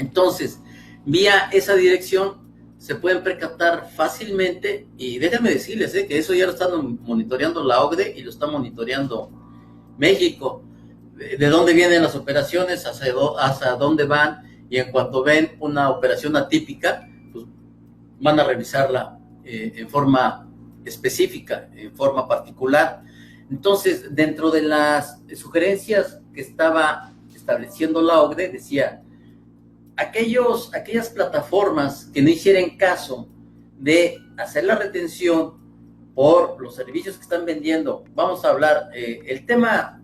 Entonces, vía esa dirección se pueden percatar fácilmente, y déjenme decirles que eso ya lo están monitoreando la OCDE y lo está monitoreando México, de dónde vienen las operaciones, hacia dónde van, y en cuanto ven una operación atípica, pues van a revisarla en forma específica, en forma particular. Entonces, dentro de las sugerencias que estaba estableciendo la OCDE, decía, aquellas plataformas que no hicieran caso de hacer la retención por los servicios que están vendiendo. Vamos a hablar, el tema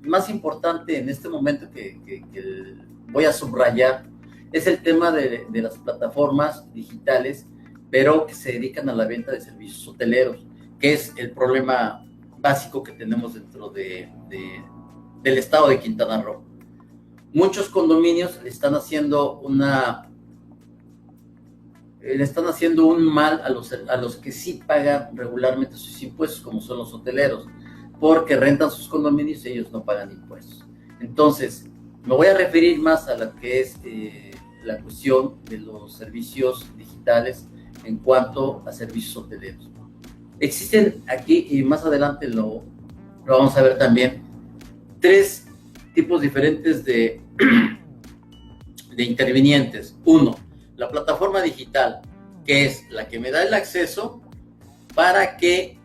más importante en este momento que voy a subrayar es el tema de las plataformas digitales, pero que se dedican a la venta de servicios hoteleros, que es el problema básico que tenemos dentro del estado de Quintana Roo. Muchos condominios le están haciendo un mal a los que sí pagan regularmente sus impuestos, como son los hoteleros, porque rentan sus condominios y ellos no pagan impuestos. Entonces, me voy a referir más a lo que es la cuestión de los servicios digitales en cuanto a servicios hoteleros. Existen aquí, y más adelante lo vamos a ver también, 3 tipos diferentes de intervinientes. Uno, la plataforma digital, que es la que me da el acceso para que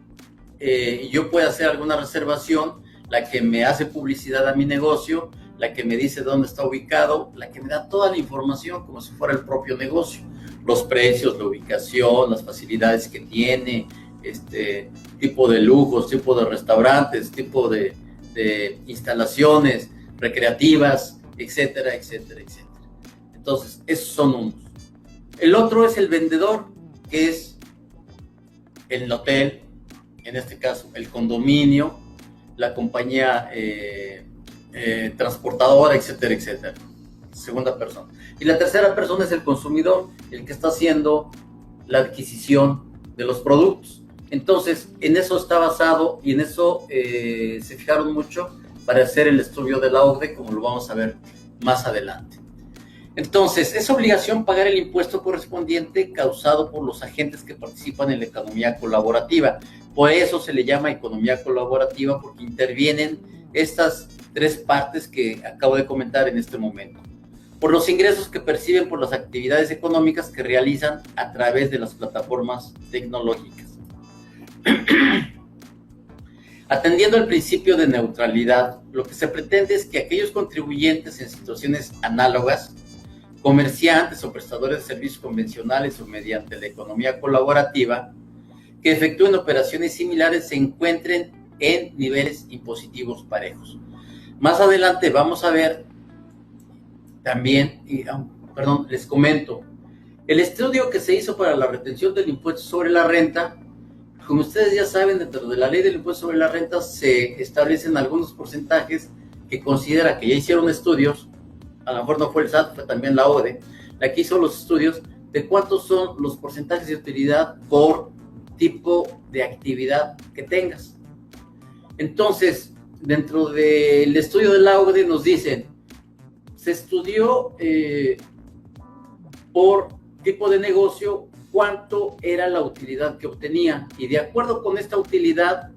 yo pueda hacer alguna reservación, la que me hace publicidad a mi negocio, la que me dice dónde está ubicado, la que me da toda la información como si fuera el propio negocio, los precios, la ubicación, las facilidades que tiene, tipo de lujos, tipo de restaurantes, tipo de instalaciones recreativas, etcétera, etcétera, etcétera. Entonces, esos son unos. El otro es el vendedor, que es el hotel, en este caso el condominio, la compañía transportadora, etcétera, etcétera. Segunda persona. Y la tercera persona es el consumidor, el que está haciendo la adquisición de los productos. Entonces, en eso está basado, y en eso se fijaron mucho para hacer el estudio de la OCDE, como lo vamos a ver más adelante. Entonces, es obligación pagar el impuesto correspondiente causado por los agentes que participan en la economía colaborativa. Por eso se le llama economía colaborativa, porque intervienen estas 3 partes que acabo de comentar en este momento. Por los ingresos que perciben por las actividades económicas que realizan a través de las plataformas tecnológicas. Atendiendo al principio de neutralidad, lo que se pretende es que aquellos contribuyentes en situaciones análogas, comerciantes o prestadores de servicios convencionales o mediante la economía colaborativa, que efectúen operaciones similares se encuentren en niveles impositivos parejos. Más adelante vamos a ver también, les comento, el estudio que se hizo para la retención del impuesto sobre la renta. Como ustedes ya saben, dentro de la ley del impuesto sobre la renta se establecen algunos porcentajes que considera, que ya hicieron estudios, a lo mejor no fue el SAT, fue también la OCDE, la que hizo los estudios de cuántos son los porcentajes de utilidad por tipo de actividad que tengas. Entonces, dentro del estudio de la OCDE nos dicen, se estudió por tipo de negocio cuánto era la utilidad que obtenía, y de acuerdo con esta utilidad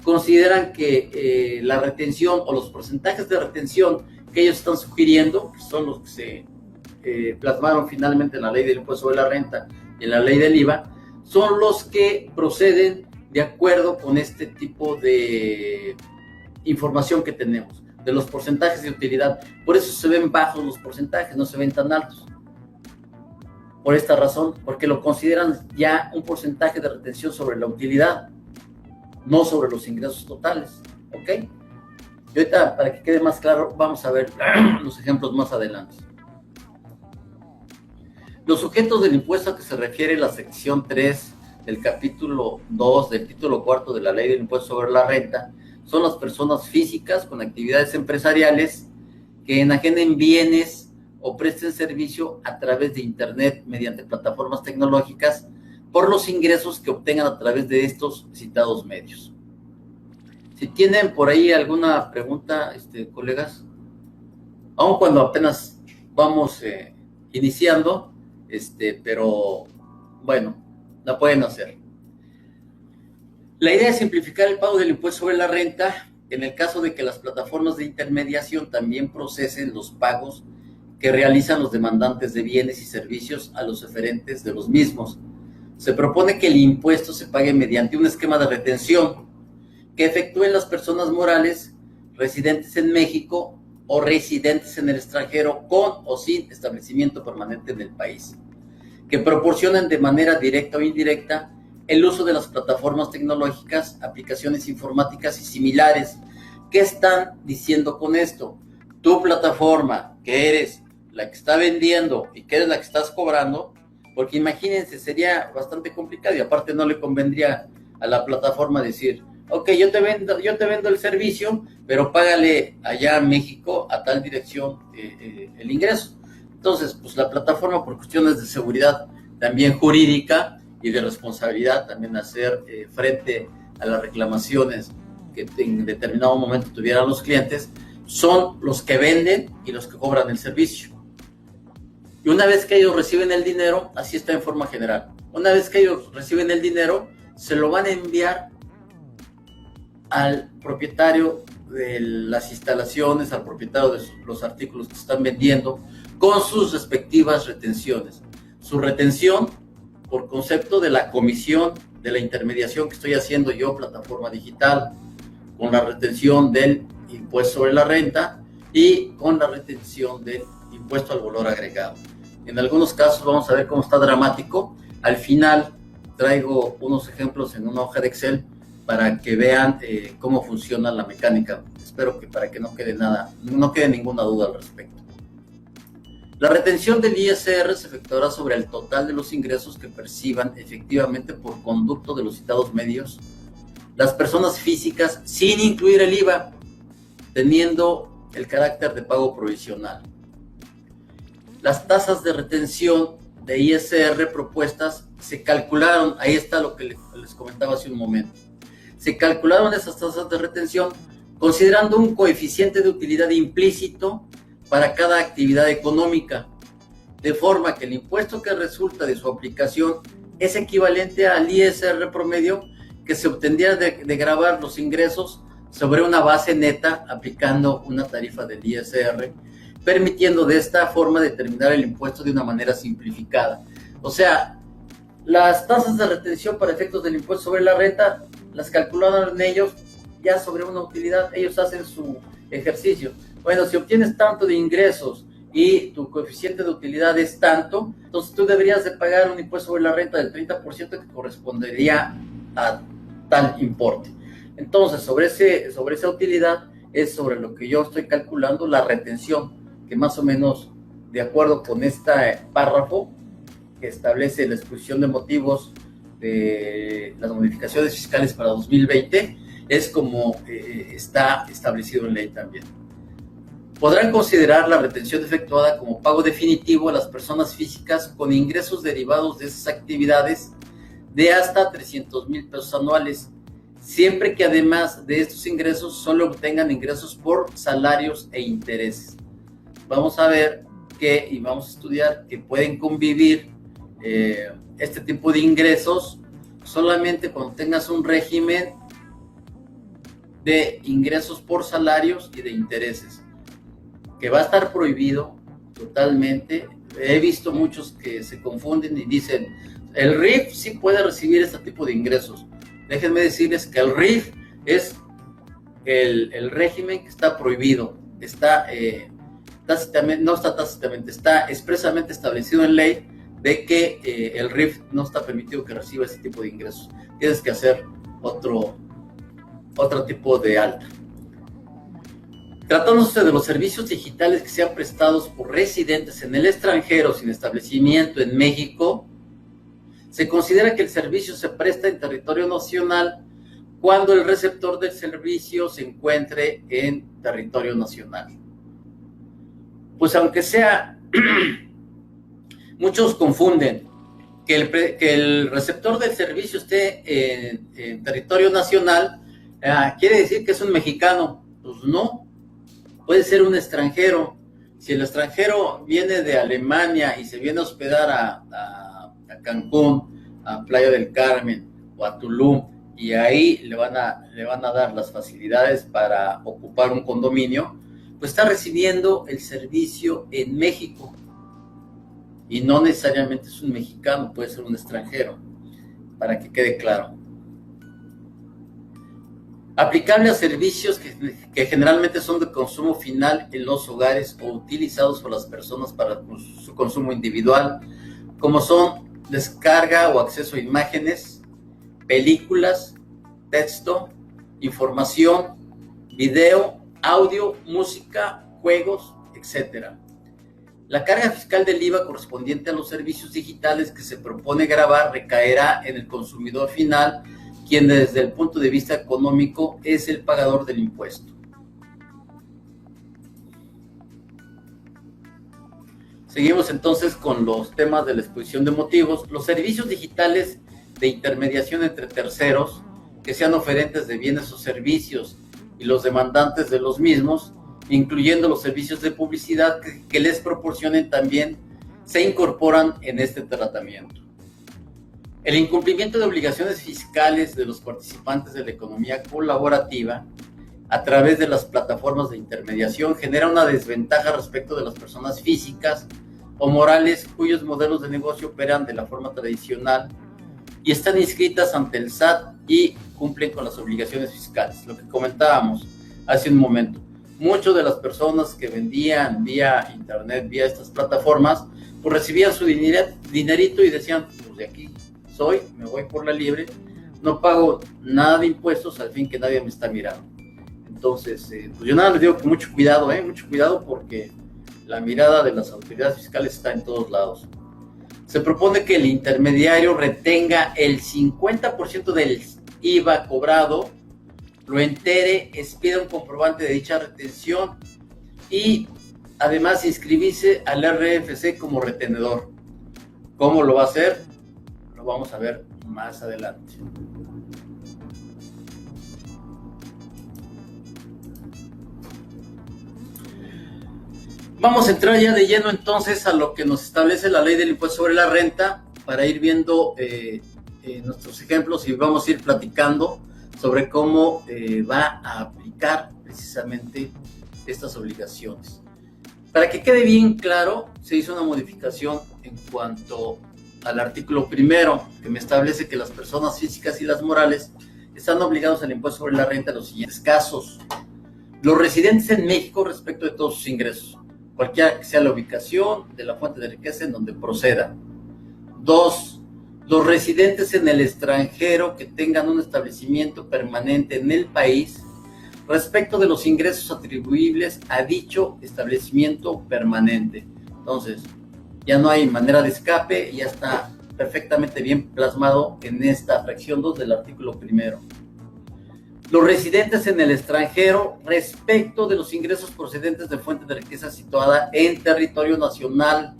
consideran que la retención o los porcentajes de retención que ellos están sugiriendo, que son los que se plasmaron finalmente en la ley del impuesto sobre la renta y en la ley del IVA, son los que proceden de acuerdo con este tipo de información que tenemos, de los porcentajes de utilidad. Por eso se ven bajos los porcentajes, no se ven tan altos. Por esta razón, porque lo consideran ya un porcentaje de retención sobre la utilidad, no sobre los ingresos totales, ¿ok? Y ahorita, para que quede más claro, vamos a ver los ejemplos más adelante. Los sujetos del impuesto a que se refiere la sección 3 del capítulo 2 del título 4 de la ley del impuesto sobre la renta son las personas físicas con actividades empresariales que enajenen bienes o presten servicio a través de Internet mediante plataformas tecnológicas por los ingresos que obtengan a través de estos citados medios. Si tienen por ahí alguna pregunta, colegas, aun cuando apenas vamos iniciando, pero bueno, la pueden hacer. La idea es simplificar el pago del impuesto sobre la renta en el caso de que las plataformas de intermediación también procesen los pagos que realizan los demandantes de bienes y servicios a los oferentes de los mismos. Se propone que el impuesto se pague mediante un esquema de retención que efectúen las personas morales residentes en México o residentes en el extranjero con o sin establecimiento permanente en el país, que proporcionen de manera directa o indirecta el uso de las plataformas tecnológicas, aplicaciones informáticas y similares. ¿Qué están diciendo con esto? Tu plataforma, que eres la que está vendiendo y que eres la que estás cobrando, porque imagínense, sería bastante complicado y aparte no le convendría a la plataforma decir, ok, yo te vendo el servicio, pero págale allá en México a tal dirección el ingreso. Entonces, pues la plataforma, por cuestiones de seguridad también jurídica y de responsabilidad, también hacer frente a las reclamaciones que en determinado momento tuvieran los clientes, son los que venden y los que cobran el servicio. Y una vez que ellos reciben el dinero, así está en forma general, una vez que ellos reciben el dinero, se lo van a enviar al propietario de las instalaciones, al propietario de los artículos que están vendiendo, con sus respectivas retenciones. Su retención por concepto de la comisión de la intermediación que estoy haciendo yo, plataforma digital, con la retención del impuesto sobre la renta y con la retención del impuesto al valor agregado. En algunos casos vamos a ver cómo está dramático. Al final traigo unos ejemplos en una hoja de Excel para que vean cómo funciona la mecánica. Espero que para que no quede ninguna duda al respecto. La retención del ISR se efectuará sobre el total de los ingresos que perciban efectivamente por conducto de los citados medios las personas físicas, sin incluir el IVA, teniendo el carácter de pago provisional. Las tasas de retención de ISR propuestas se calcularon, ahí está lo que les comentaba hace un momento, se calcularon esas tasas de retención considerando un coeficiente de utilidad implícito para cada actividad económica, de forma que el impuesto que resulta de su aplicación es equivalente al ISR promedio que se obtendría de gravar los ingresos sobre una base neta aplicando una tarifa del ISR, permitiendo de esta forma determinar el impuesto de una manera simplificada. O sea, las tasas de retención para efectos del impuesto sobre la renta las calcularon ellos ya sobre una utilidad, ellos hacen su ejercicio. Bueno, si obtienes tanto de ingresos y tu coeficiente de utilidad es tanto, entonces tú deberías de pagar un impuesto sobre la renta del 30% que correspondería a tal importe. Entonces, sobre esa utilidad es sobre lo que yo estoy calculando la retención, que más o menos, de acuerdo con este párrafo que establece la exposición de motivos de las modificaciones fiscales para 2020, es como está establecido en ley también. Podrán considerar la retención efectuada como pago definitivo a las personas físicas con ingresos derivados de esas actividades de hasta 300,000 pesos anuales, siempre que además de estos ingresos solo obtengan ingresos por salarios e intereses. Vamos a ver y vamos a estudiar que pueden convivir este tipo de ingresos solamente cuando tengas un régimen de ingresos por salarios y de intereses, que va a estar prohibido totalmente. He visto muchos que se confunden y dicen, el RIF sí puede recibir este tipo de ingresos. Déjenme decirles que el RIF es el régimen que está prohibido, está expresamente establecido en ley de que el RIF no está permitido que reciba ese tipo de ingresos. Tienes que hacer otro tipo de alta. Tratándose de los servicios digitales que sean prestados por residentes en el extranjero sin establecimiento en México, se considera que el servicio se presta en territorio nacional cuando el receptor del servicio se encuentre en territorio nacional. Pues aunque sea, muchos confunden que el receptor del servicio esté en territorio nacional, quiere decir que es un mexicano. Pues no, puede ser un extranjero. Si el extranjero viene de Alemania y se viene a hospedar a Cancún, a Playa del Carmen o a Tulum, y ahí le van a dar las facilidades para ocupar un condominio, pues está recibiendo el servicio en México. Y no necesariamente es un mexicano, puede ser un extranjero, para que quede claro. Aplicable a servicios que generalmente son de consumo final en los hogares o utilizados por las personas para su consumo individual, como son descarga o acceso a imágenes, películas, texto, información, video, audio, música, juegos, etc. La carga fiscal del IVA correspondiente a los servicios digitales que se propone gravar recaerá en el consumidor final, quien desde el punto de vista económico es el pagador del impuesto. Seguimos entonces con los temas de la exposición de motivos. Los servicios digitales de intermediación entre terceros, que sean oferentes de bienes o servicios y los demandantes de los mismos, incluyendo los servicios de publicidad que les proporcionen también, se incorporan en este tratamiento. El incumplimiento de obligaciones fiscales de los participantes de la economía colaborativa a través de las plataformas de intermediación genera una desventaja respecto de las personas físicas o morales cuyos modelos de negocio operan de la forma tradicional y están inscritas ante el SAT y cumplen con las obligaciones fiscales. Lo que comentábamos hace un momento. Muchas de las personas que vendían vía internet, vía estas plataformas, pues recibían su dinerito y decían, pues de aquí soy, me voy por la libre, no pago nada de impuestos, al fin que nadie me está mirando. Entonces, pues yo nada les digo que mucho cuidado porque la mirada de las autoridades fiscales está en todos lados. Se propone que el intermediario retenga el 50% del IVA cobrado, lo entere, expida un comprobante de dicha retención y además inscribirse al RFC como retenedor. ¿Cómo lo va a hacer? Lo vamos a ver más adelante. Vamos a entrar ya de lleno entonces a lo que nos establece la ley del impuesto sobre la renta para ir viendo nuestros ejemplos y vamos a ir platicando sobre cómo va a aplicar precisamente estas obligaciones. Para que quede bien claro, se hizo una modificación en cuanto al artículo primero, que me establece que las personas físicas y las morales están obligados al impuesto sobre la renta en los siguientes casos. Los residentes en México respecto de todos sus ingresos, cualquiera que sea la ubicación de la fuente de riqueza en donde proceda. 2. Los residentes en el extranjero que tengan un establecimiento permanente en el país respecto de los ingresos atribuibles a dicho establecimiento permanente. Entonces, ya no hay manera de escape, ya está perfectamente bien plasmado en esta fracción 2 del artículo primero. Los residentes en el extranjero respecto de los ingresos procedentes de fuente de riqueza situada en territorio nacional,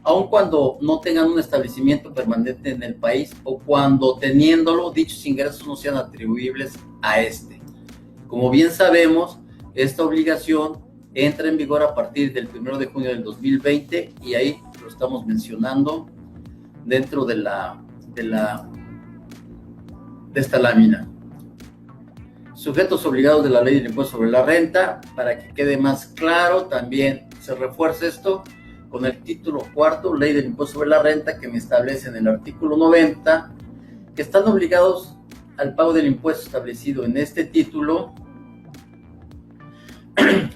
aun cuando no tengan un establecimiento permanente en el país o cuando teniéndolo, dichos ingresos no sean atribuibles a este. Como bien sabemos, esta obligación entra en vigor a partir del 1 de junio del 2020 y ahí lo estamos mencionando dentro de esta lámina. Sujetos obligados de la ley del impuesto sobre la renta, para que quede más claro, también se refuerza esto con el título cuarto, ley del impuesto sobre la renta, que me establece en el artículo 90, que están obligados al pago del impuesto establecido en este título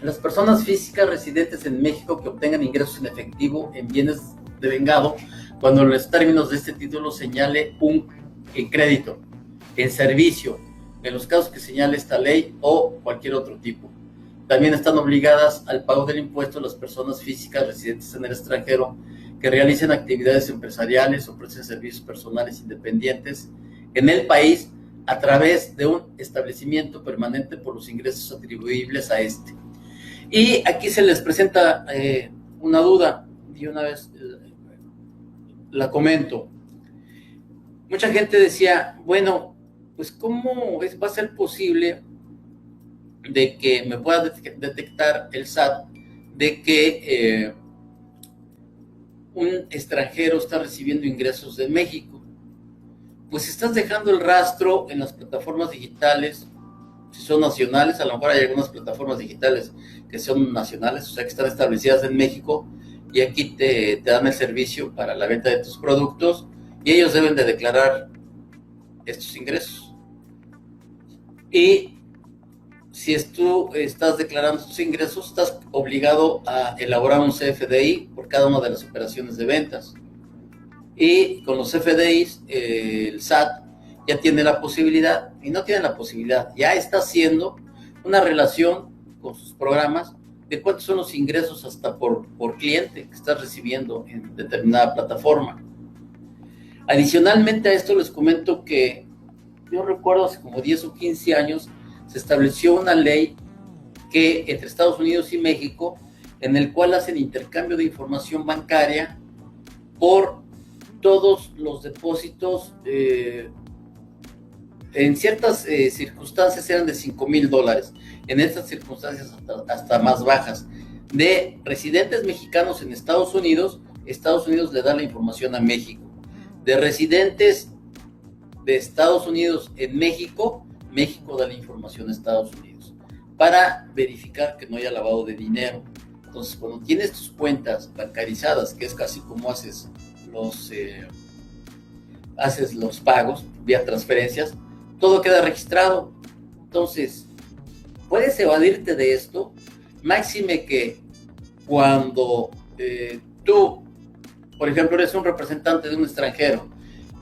las personas físicas residentes en México que obtengan ingresos en efectivo en bienes devengado cuando en los términos de este título señale en crédito, en servicio, en los casos que señale esta ley o cualquier otro tipo. También están obligadas al pago del impuesto las personas físicas residentes en el extranjero que realicen actividades empresariales o presten servicios personales independientes en el país a través de un establecimiento permanente por los ingresos atribuibles a este. Y aquí se les presenta una duda, y una vez la comento. Mucha gente decía, bueno, pues ¿cómo va a ser posible de que me pueda detectar el SAT de que un extranjero está recibiendo ingresos de México. Pues estás dejando el rastro en las plataformas digitales. Si son nacionales, a lo mejor hay algunas plataformas digitales que son nacionales, o sea, que están establecidas en México, y aquí te dan el servicio para la venta de tus productos, y ellos deben de declarar estos ingresos. Y si tú estás declarando tus ingresos, estás obligado a elaborar un CFDI por cada una de las operaciones de ventas. Y con los CFDIs, el SAT ya tiene la posibilidad, y no tiene la posibilidad, ya está haciendo una relación con sus programas de cuántos son los ingresos hasta por cliente que estás recibiendo en determinada plataforma. Adicionalmente a esto les comento que yo recuerdo hace como 10 o 15 años se estableció una ley que entre Estados Unidos y México, en el cual hacen intercambio de información bancaria por todos los depósitos, en ciertas circunstancias eran de $5,000, en estas circunstancias hasta más bajas, de residentes mexicanos en Estados Unidos le da la información a México, de residentes de Estados Unidos en México da la información a Estados Unidos, para verificar que no haya lavado de dinero. Entonces, cuando tienes tus cuentas bancarizadas, que es casi como haces los pagos vía transferencias, todo queda registrado. Entonces, puedes evadirte de esto, máxime que cuando tú, por ejemplo, eres un representante de un extranjero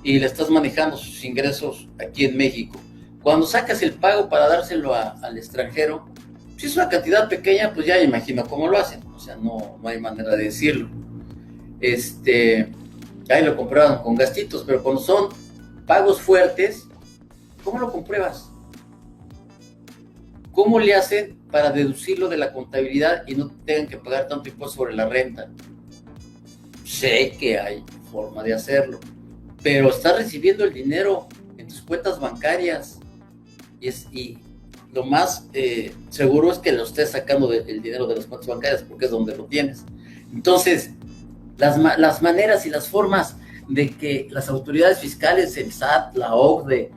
y le estás manejando sus ingresos aquí en México, cuando sacas el pago para dárselo al extranjero, si es una cantidad pequeña, pues ya imagino cómo lo hacen, o sea, no hay manera de decirlo. Ahí lo comprueban con gastitos, pero cuando son pagos fuertes, ¿cómo lo compruebas? ¿Cómo le hacen para deducirlo de la contabilidad y no tengan que pagar tanto impuesto sobre la renta? Sé que hay forma de hacerlo, pero estás recibiendo el dinero en tus cuentas bancarias y lo más seguro es que lo estés sacando el dinero de las cuentas bancarias, porque es donde lo tienes. Entonces, las maneras y las formas de que las autoridades fiscales, el SAT, la OCDE,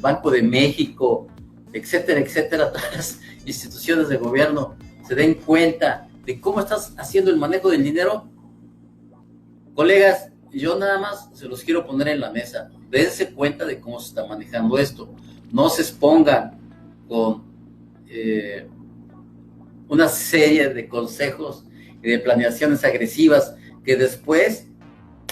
Banco de México, etcétera, etcétera, todas las instituciones de gobierno se den cuenta de cómo estás haciendo el manejo del dinero. Colegas, yo nada más se los quiero poner en la mesa. Dense cuenta de cómo se está manejando esto. No se expongan con una serie de consejos y de planeaciones agresivas que después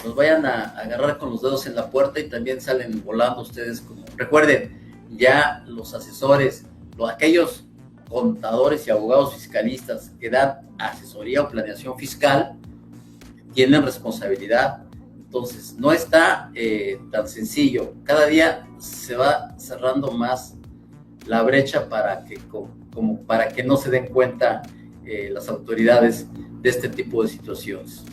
nos vayan a agarrar con los dedos en la puerta y también salen volando ustedes. Recuerden, ya los asesores, aquellos contadores y abogados fiscalistas que dan asesoría o planeación fiscal, tienen responsabilidad. Entonces, no está tan sencillo. Cada día se va cerrando más la brecha para que no se den cuenta las autoridades de este tipo de situaciones.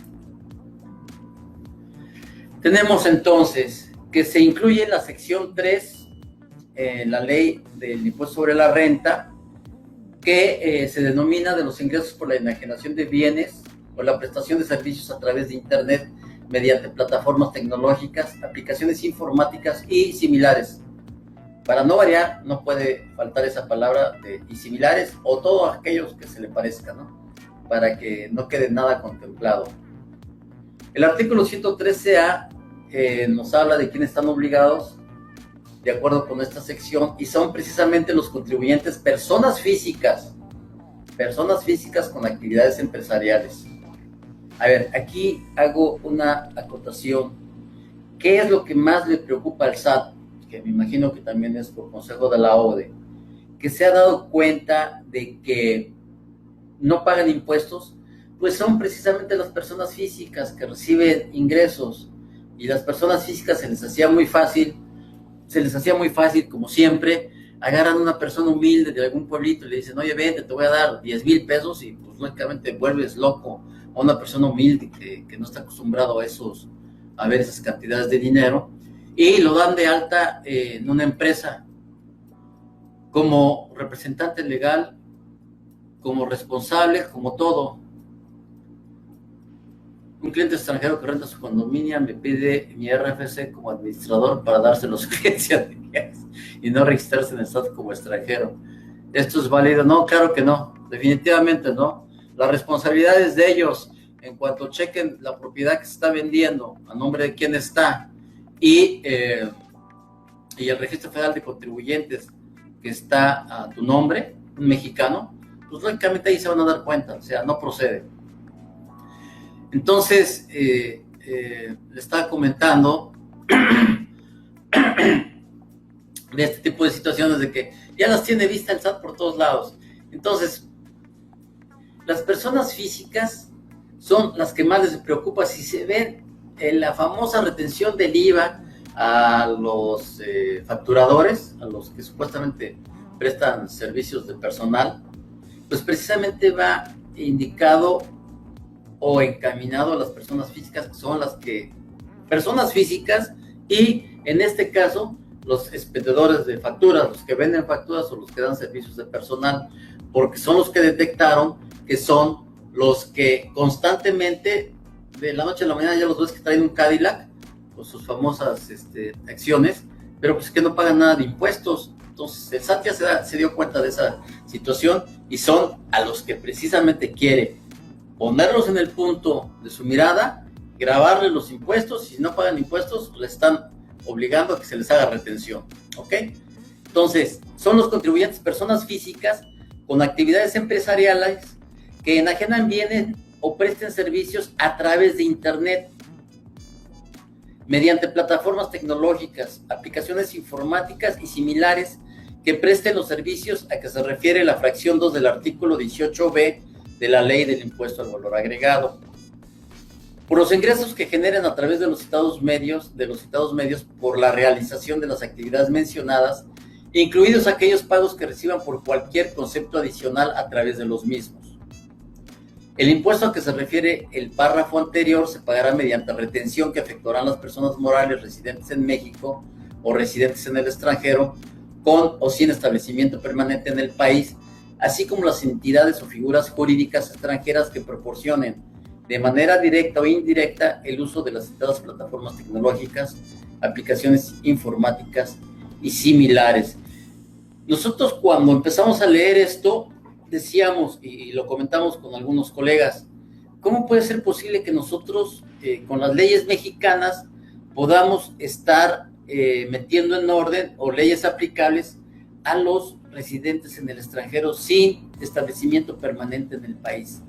Tenemos entonces que se incluye en la sección 3 la ley del impuesto sobre la renta, que se denomina de los ingresos por la enajenación de bienes o la prestación de servicios a través de Internet mediante plataformas tecnológicas, aplicaciones informáticas y similares. Para no variar, no puede faltar esa palabra de y similares o todos aquellos que se le parezcan, ¿no? Para que no quede nada contemplado. El artículo 113A nos habla de quiénes están obligados de acuerdo con esta sección, y son precisamente los contribuyentes personas físicas con actividades empresariales. A ver, aquí hago una acotación. ¿Qué es lo que más le preocupa al SAT? Que me imagino que también es por consejo de la OCDE, que se ha dado cuenta de que no pagan impuestos, pues son precisamente las personas físicas que reciben ingresos, y las personas físicas se les hacía muy fácil, como siempre, agarran a una persona humilde de algún pueblito y le dicen, oye, vente, te voy a dar 10,000 pesos, y pues lógicamente vuelves loco a una persona humilde que no está acostumbrado a ver esas cantidades de dinero, y lo dan de alta en una empresa como representante legal, como responsable, como todo. Un cliente extranjero que renta su condominio me pide mi RFC como administrador para darse los clientes y no registrarse en el SAT como extranjero. ¿Esto es válido? No, claro que no, definitivamente no. La responsabilidad es de ellos en cuanto chequen la propiedad que se está vendiendo, a nombre de quién está, y el registro federal de contribuyentes que está a tu nombre, un mexicano, pues lógicamente ahí se van a dar cuenta, o sea, no procede. Entonces, le estaba comentando de este tipo de situaciones de que ya las tiene vista el SAT por todos lados. Entonces, las personas físicas son las que más les preocupa. Si se ven en la famosa retención del IVA a los facturadores, a los que supuestamente prestan servicios de personal, pues precisamente va indicado o encaminado a las personas físicas, que son personas físicas, y en este caso los expendedores de facturas, los que venden facturas o los que dan servicios de personal, porque son los que detectaron que son los que constantemente, de la noche a la mañana ya los ves que traen un Cadillac con sus famosas acciones, pero pues que no pagan nada de impuestos. Entonces el SAT ya se dio cuenta de esa situación y son a los que precisamente quiere ponerlos en el punto de su mirada, grabarles los impuestos, y si no pagan impuestos, le están obligando a que se les haga retención, ¿ok? Entonces, son los contribuyentes, personas físicas con actividades empresariales que enajenan bienes o presten servicios a través de Internet, mediante plataformas tecnológicas, aplicaciones informáticas y similares que presten los servicios a que se refiere la fracción 2 del artículo 18b de la Ley del Impuesto al Valor Agregado. Por los ingresos que generen a través de los citados medios por la realización de las actividades mencionadas, incluidos aquellos pagos que reciban por cualquier concepto adicional a través de los mismos. El impuesto a que se refiere el párrafo anterior se pagará mediante retención que efectuarán las personas morales residentes en México o residentes en el extranjero, con o sin establecimiento permanente en el país, así como las entidades o figuras jurídicas extranjeras que proporcionen de manera directa o indirecta el uso de las citadas plataformas tecnológicas, aplicaciones informáticas y similares. Nosotros cuando empezamos a leer esto, decíamos, y lo comentamos con algunos colegas, ¿cómo puede ser posible que nosotros, con las leyes mexicanas, podamos estar metiendo en orden o leyes aplicables a los residentes en el extranjero sin establecimiento permanente en el país?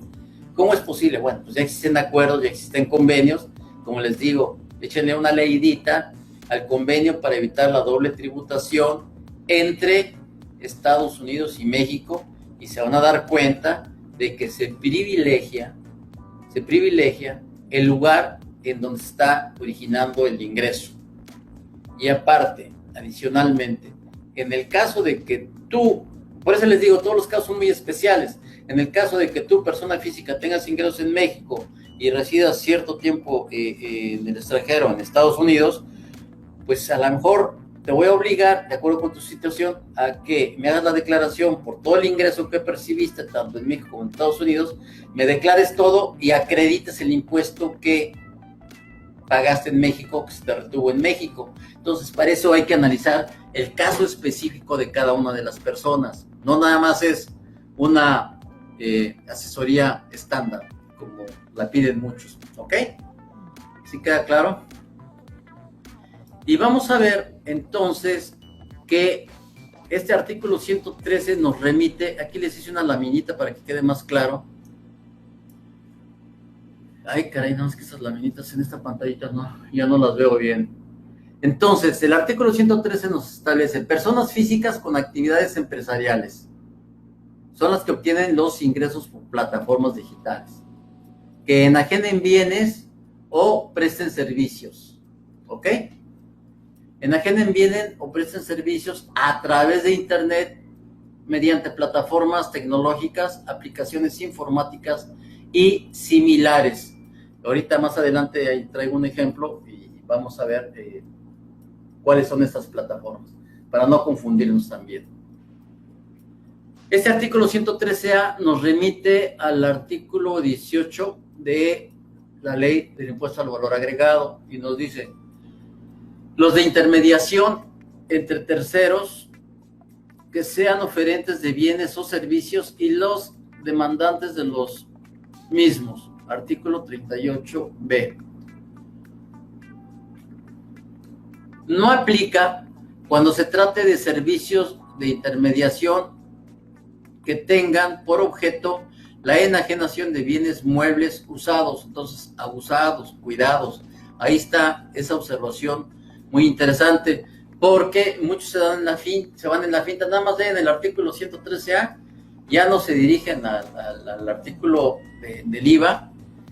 ¿Cómo es posible? Bueno, pues ya existen acuerdos, ya existen convenios. Como les digo, échenle una leidita al convenio para evitar la doble tributación entre Estados Unidos y México, y se van a dar cuenta de que se privilegia el lugar en donde está originando el ingreso. Y aparte, adicionalmente, en el caso de que tú, por eso les digo, todos los casos son muy especiales. En el caso de que tú, persona física, tengas ingresos en México y residas cierto tiempo en el extranjero, en Estados Unidos, pues a lo mejor te voy a obligar, de acuerdo con tu situación, a que me hagas la declaración por todo el ingreso que percibiste, tanto en México como en Estados Unidos, me declares todo y acredites el impuesto que pagaste en México, que se te retuvo en México. Entonces, para eso hay que analizar el caso específico de cada una de las personas. No nada más es una asesoría estándar, como la piden muchos, ¿ok? ¿Sí queda claro? Y vamos a ver entonces que este artículo 113 nos remite, aquí les hice una laminita para que quede más claro. Ay, caray, no, es que esas laminitas en esta pantallita no, ya no las veo bien. Entonces, el artículo 113 nos establece personas físicas con actividades empresariales. Son las que obtienen los ingresos por plataformas digitales, que enajenen bienes o presten servicios, ¿ok? Enajenen bienes o presten servicios a través de Internet mediante plataformas tecnológicas, aplicaciones informáticas y similares. Ahorita más adelante ahí traigo un ejemplo y vamos a ver cuáles son estas plataformas, para no confundirnos también. Este artículo 113A nos remite al artículo 18 de la ley del impuesto al valor agregado y nos dice, los de intermediación entre terceros que sean oferentes de bienes o servicios y los demandantes de los mismos. Artículo 38b. No aplica cuando se trate de servicios de intermediación que tengan por objeto la enajenación de bienes muebles usados, entonces abusados, cuidados. Ahí está esa observación muy interesante, porque muchos se van en la finta, nada más leen el artículo 113A, ya no se dirigen al artículo del IVA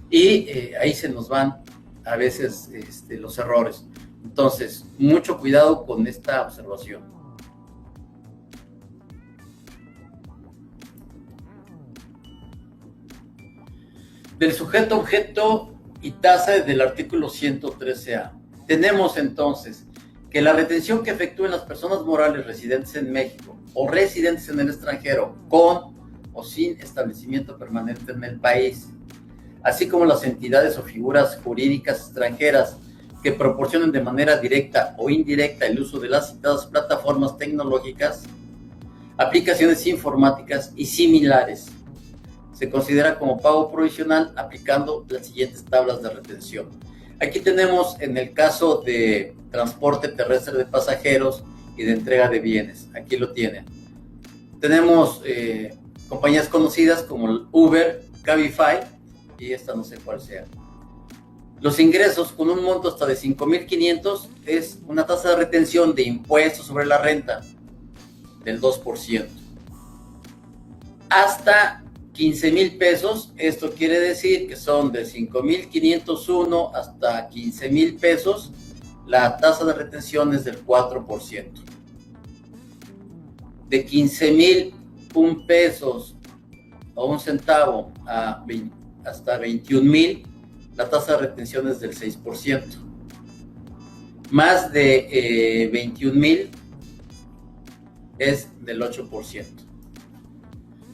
y ahí se nos van a veces los errores. Entonces, mucho cuidado con esta observación. Del sujeto, objeto y tasa del artículo 113A. Tenemos entonces que la retención que efectúen las personas morales residentes en México o residentes en el extranjero con o sin establecimiento permanente en el país, así como las entidades o figuras jurídicas extranjeras que proporcionen de manera directa o indirecta el uso de las citadas plataformas tecnológicas, aplicaciones informáticas y similares, se considera como pago provisional aplicando las siguientes tablas de retención. Aquí tenemos en el caso de transporte terrestre de pasajeros y de entrega de bienes. Aquí lo tienen. Tenemos compañías conocidas como Uber, Cabify y esta no sé cuál sea. Los ingresos con un monto hasta de 5,500 es una tasa de retención de impuestos sobre la renta del 2%. Hasta 15,000 pesos, esto quiere decir que son de 5,501 hasta 15,000 pesos, la tasa de retención es del 4%. De 15,001 pesos o un centavo hasta 21,000, la tasa de retención es del 6%. Más de 21,000 es del 8%.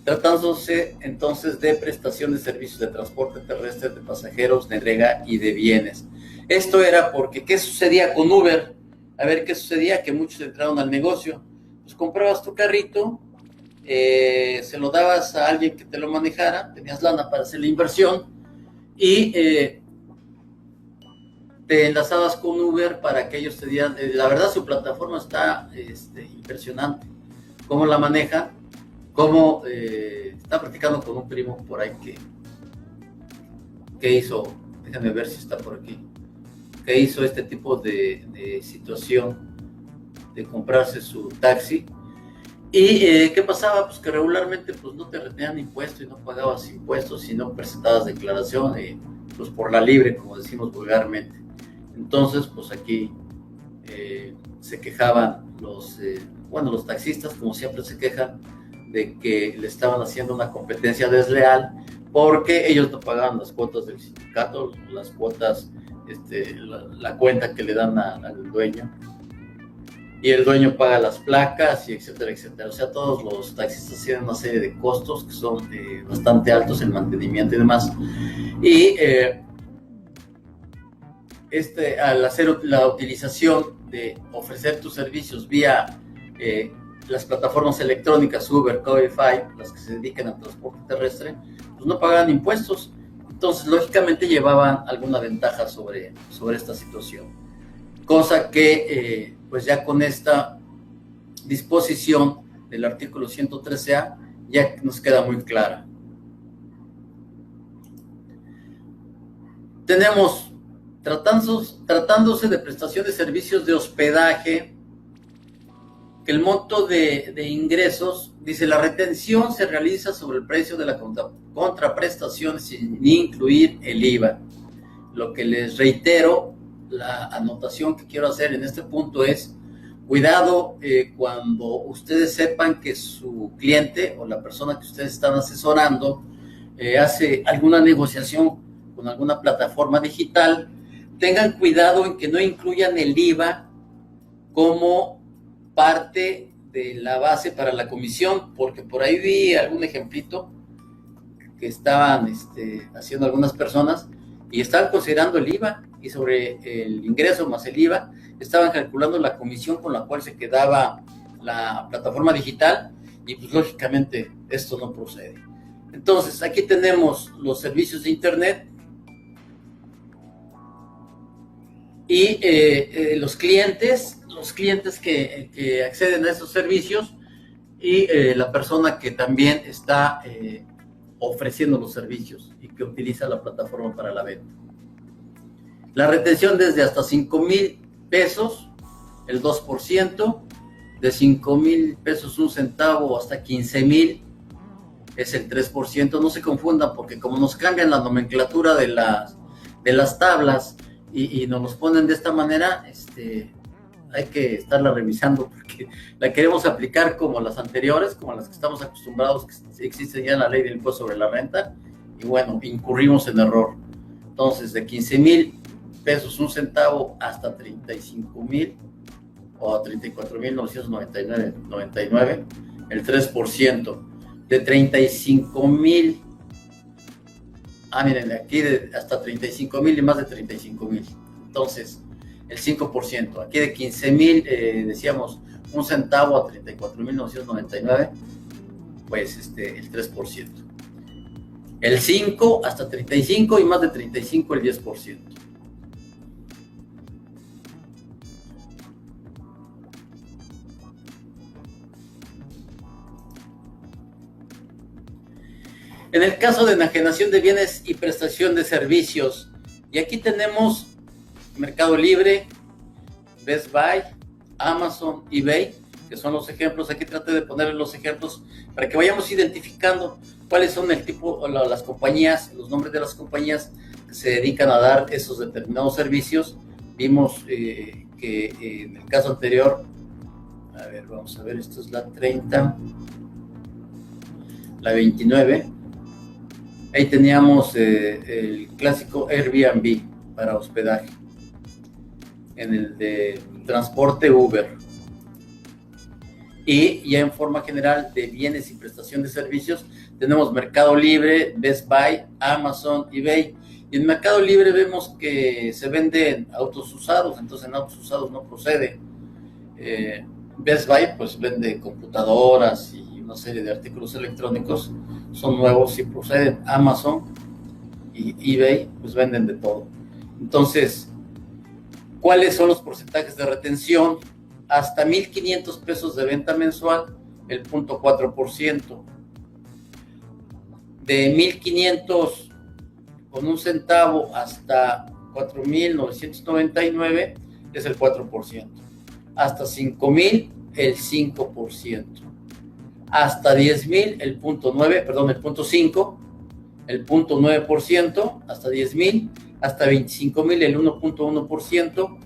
Tratándose entonces de prestación de servicios de transporte terrestre de pasajeros, de entrega y de bienes. Esto era porque, ¿qué sucedía con Uber? A ver, ¿qué sucedía? Que muchos entraron al negocio. Pues comprabas tu carrito, se lo dabas a alguien que te lo manejara, tenías lana para hacer la inversión y te enlazabas con Uber para que ellos te dieran. La verdad, su plataforma está impresionante. ¿Cómo la manejan? Como está practicando con un primo por ahí que hizo, déjame ver si está por aquí, que hizo este tipo de situación de comprarse su taxi. ¿Y qué pasaba? Pues que regularmente pues no te retenían impuestos y no pagabas impuestos si no presentabas declaración, pues por la libre, como decimos vulgarmente. Entonces, pues aquí se quejaban los taxistas, como siempre se quejan, de que le estaban haciendo una competencia desleal porque ellos no pagaban las cuotas del sindicato, las cuotas, la cuenta que le dan al dueño, y el dueño paga las placas y etcétera, etcétera. O sea, todos los taxistas tienen una serie de costos que son bastante altos, el mantenimiento y demás. Y al hacer la utilización de ofrecer tus servicios vía las plataformas electrónicas Uber, Cabify, las que se dedican al transporte terrestre, pues no pagaban impuestos. Entonces, lógicamente, llevaban alguna ventaja sobre esta situación. Cosa que, pues ya con esta disposición del artículo 113A, ya nos queda muy clara. Tenemos, tratándose de prestación de servicios de hospedaje, que el monto de ingresos, dice, la retención se realiza sobre el precio de la contraprestación sin incluir el IVA. Lo que les reitero, la anotación que quiero hacer en este punto es, cuidado cuando ustedes sepan que su cliente o la persona que ustedes están asesorando hace alguna negociación con alguna plataforma digital, tengan cuidado en que no incluyan el IVA como parte de la base para la comisión, porque por ahí vi algún ejemplito que estaban haciendo algunas personas y estaban considerando el IVA, y sobre el ingreso más el IVA estaban calculando la comisión con la cual se quedaba la plataforma digital, y pues lógicamente esto no procede. Entonces aquí tenemos los servicios de internet y los clientes que acceden a esos servicios, y la persona que también está ofreciendo los servicios y que utiliza la plataforma para la venta. La retención desde hasta 5,000 pesos, el 2%, de 5,000 pesos un centavo hasta 15,000 es el 3%. No se confundan, porque como nos cambian la nomenclatura de las tablas y nos los ponen de esta manera, hay que estarla revisando, porque la queremos aplicar como las anteriores, como las que estamos acostumbrados, que existe ya en la ley del impuesto sobre la renta, y bueno, incurrimos en error. Entonces, de 15,000 pesos un centavo hasta 35,000 o 34,999, el 3%. De 35,000, miren, aquí hasta 35,000 y más de 35,000. Entonces, el 5%. Aquí de 15,000, decíamos, un centavo a 34,999, pues el 3%. El 5 hasta 35 y más de 35, el 10%. En el caso de enajenación de bienes y prestación de servicios, y aquí tenemos Mercado Libre, Best Buy, Amazon, eBay, que son los ejemplos. Aquí traté de ponerles los ejemplos para que vayamos identificando cuáles son el tipo, las compañías, los nombres de las compañías que se dedican a dar esos determinados servicios. Vimos que en el caso anterior, a ver, vamos a ver, esto es la 30, la 29, ahí teníamos el clásico Airbnb para hospedaje, en el de transporte Uber, y ya en forma general de bienes y prestación de servicios tenemos Mercado Libre, Best Buy, Amazon, eBay. Y en Mercado Libre vemos que se venden autos usados, entonces en autos usados no procede. Best Buy pues vende computadoras y una serie de artículos electrónicos, son nuevos y proceden. Amazon y eBay pues venden de todo. Entonces, ¿cuáles son los porcentajes de retención? Hasta 1,500 pesos de venta mensual, el 0.4%. De 1,500 con un centavo hasta 4,999 es el 4%. Hasta 5,000, el 5%. Hasta 10,000, el 0.5%, el 0.9%, hasta 10,000, hasta 25,000, el 1.1%,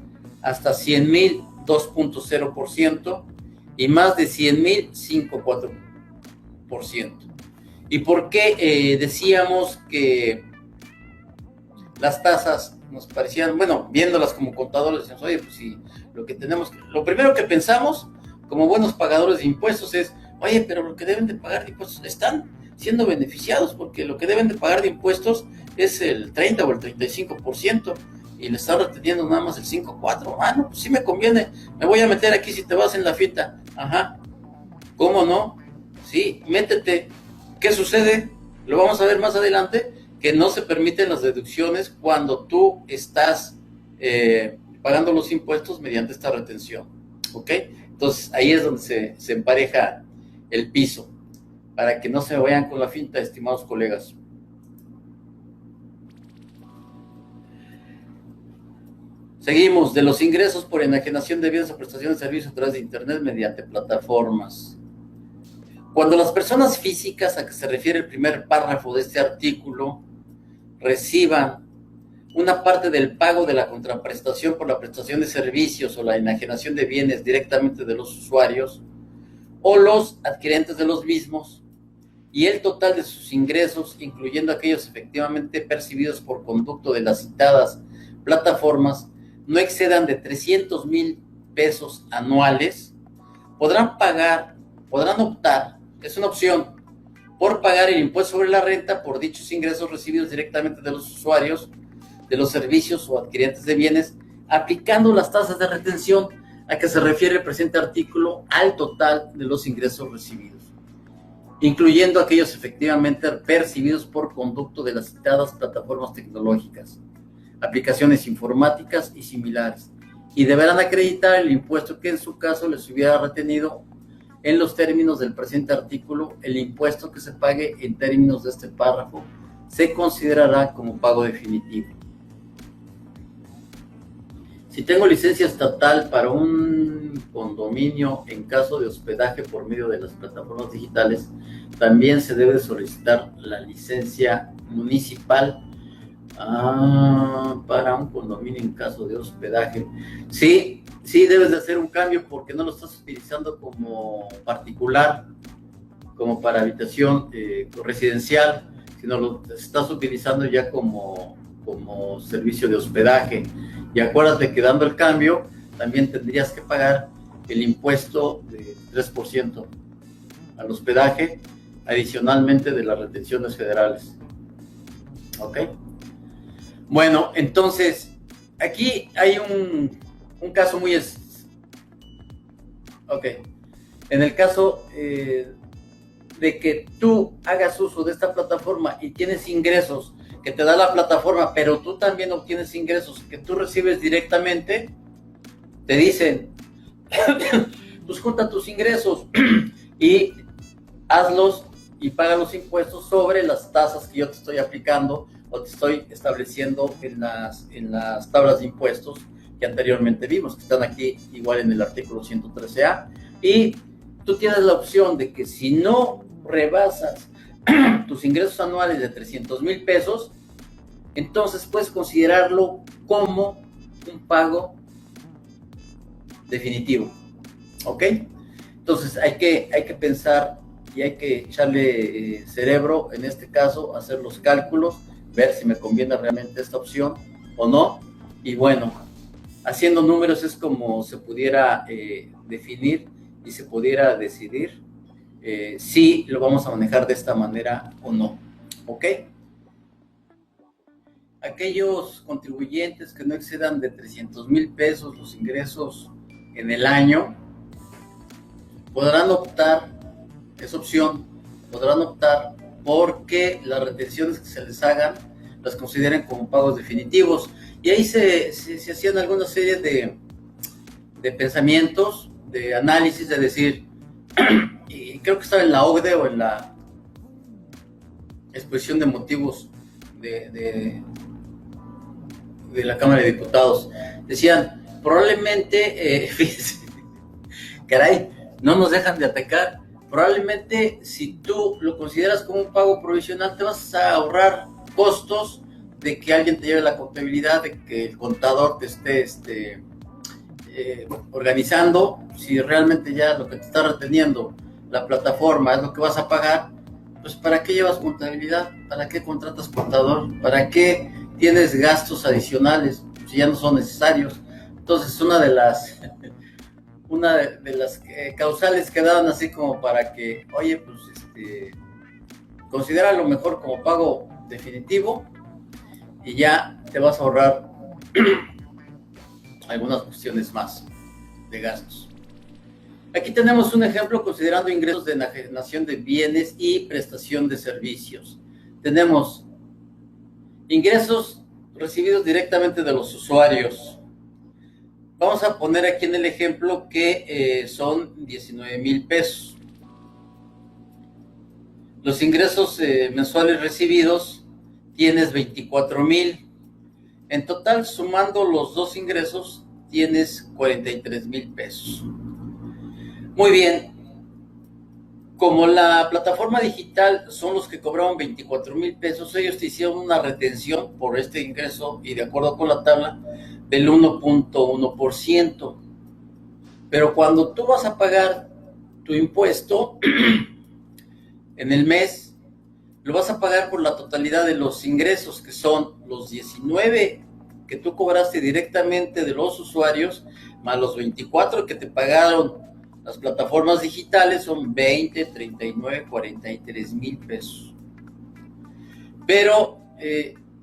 hasta 100,000, 2.0%, y más de 100,000, 5.4%. ¿Y por qué decíamos que las tasas nos parecían, bueno, viéndolas como contadores, decíamos, oye, pues sí, lo primero que pensamos como buenos pagadores de impuestos es, oye, pero lo que deben de pagar de impuestos, están siendo beneficiados, porque lo que deben de pagar de impuestos es el 30 o el 35%, y le están reteniendo nada más el 5.4%. No, pues sí me conviene, me voy a meter aquí si te vas en la fita. Ajá, ¿cómo no? Sí, métete. ¿Qué sucede? Lo vamos a ver más adelante, que no se permiten las deducciones cuando tú estás pagando los impuestos mediante esta retención, ¿ok? Entonces ahí es donde se empareja el piso, para que no se vayan con la finta, estimados colegas. Seguimos, de los ingresos por enajenación de bienes o prestaciones de servicios a través de internet mediante plataformas. Cuando las personas físicas, a que se refiere el primer párrafo de este artículo, reciban una parte del pago de la contraprestación por la prestación de servicios o la enajenación de bienes directamente de los usuarios o los adquirentes de los mismos, y el total de sus ingresos, incluyendo aquellos efectivamente percibidos por conducto de las citadas plataformas, no excedan de 300,000 pesos anuales, podrán optar, es una opción, por pagar el impuesto sobre la renta por dichos ingresos recibidos directamente de los usuarios, de los servicios o adquirientes de bienes, aplicando las tasas de retención a que se refiere el presente artículo al total de los ingresos recibidos, incluyendo aquellos efectivamente percibidos por conducto de las citadas plataformas tecnológicas, aplicaciones informáticas y similares, y deberán acreditar el impuesto que en su caso les hubiera retenido en los términos del presente artículo. El impuesto que se pague en términos de este párrafo se considerará como pago definitivo. Si tengo licencia estatal para un condominio en caso de hospedaje por medio de las plataformas digitales, también se debe solicitar la licencia municipal para un condominio en caso de hospedaje. Sí, debes de hacer un cambio porque no lo estás utilizando como particular, como para habitación residencial, sino lo estás utilizando ya como servicio de hospedaje. Y acuérdate que dando el cambio, también tendrías que pagar el impuesto de 3% al hospedaje, adicionalmente de las retenciones federales. ¿Ok? Bueno, entonces, aquí hay un caso muy... Ok. En el caso de que tú hagas uso de esta plataforma y tienes ingresos que te da la plataforma, pero tú también obtienes ingresos que tú recibes directamente, te dicen, pues junta tus ingresos y hazlos y paga los impuestos sobre las tasas que yo te estoy aplicando o te estoy estableciendo en las tablas de impuestos que anteriormente vimos, que están aquí igual en el artículo 113A, y tú tienes la opción de que si no rebasas tus ingresos anuales de 300,000 pesos, entonces puedes considerarlo como un pago definitivo. ¿Ok? Entonces hay que pensar y hay que echarle cerebro en este caso, hacer los cálculos, ver si me conviene realmente esta opción o no. Y bueno, haciendo números es como se pudiera definir y se pudiera decidir si lo vamos a manejar de esta manera o no. ¿Ok? Aquellos contribuyentes que no excedan de 300,000 pesos los ingresos en el año podrán optar, es opción, podrán optar porque las retenciones que se les hagan las consideren como pagos definitivos. Y ahí se hacían alguna serie de pensamientos, de análisis, de decir, y creo que estaba en la OCDE o en la exposición de motivos de la Cámara de Diputados, decían, probablemente, caray, no nos dejan de atacar, probablemente si tú lo consideras como un pago provisional, te vas a ahorrar costos de que alguien te lleve la contabilidad, de que el contador te esté organizando. Si realmente ya lo que te está reteniendo la plataforma es lo que vas a pagar, pues ¿para qué llevas contabilidad? ¿Para qué contratas contador? ¿Para qué tienes gastos adicionales si ya no son necesarios? Entonces una de las causales que daban así como para que, oye, pues considera lo mejor como pago definitivo y ya te vas a ahorrar algunas cuestiones más de gastos. Aquí tenemos un ejemplo considerando ingresos de enajenación de bienes y prestación de servicios. Tenemos ingresos recibidos directamente de los usuarios. Vamos a poner aquí en el ejemplo que son 19,000 pesos. Los ingresos mensuales recibidos tienes 24,000. En total, sumando los dos ingresos, tienes 43,000 pesos. Muy bien. Como la plataforma digital son los que cobraron 24,000 pesos, ellos te hicieron una retención por este ingreso y de acuerdo con la tabla del 1.1%. Pero cuando tú vas a pagar tu impuesto en el mes, lo vas a pagar por la totalidad de los ingresos, que son los 19 que tú cobraste directamente de los usuarios, más los 24 que te pagaron las plataformas digitales, son 20, 39, 43,000 pesos. Pero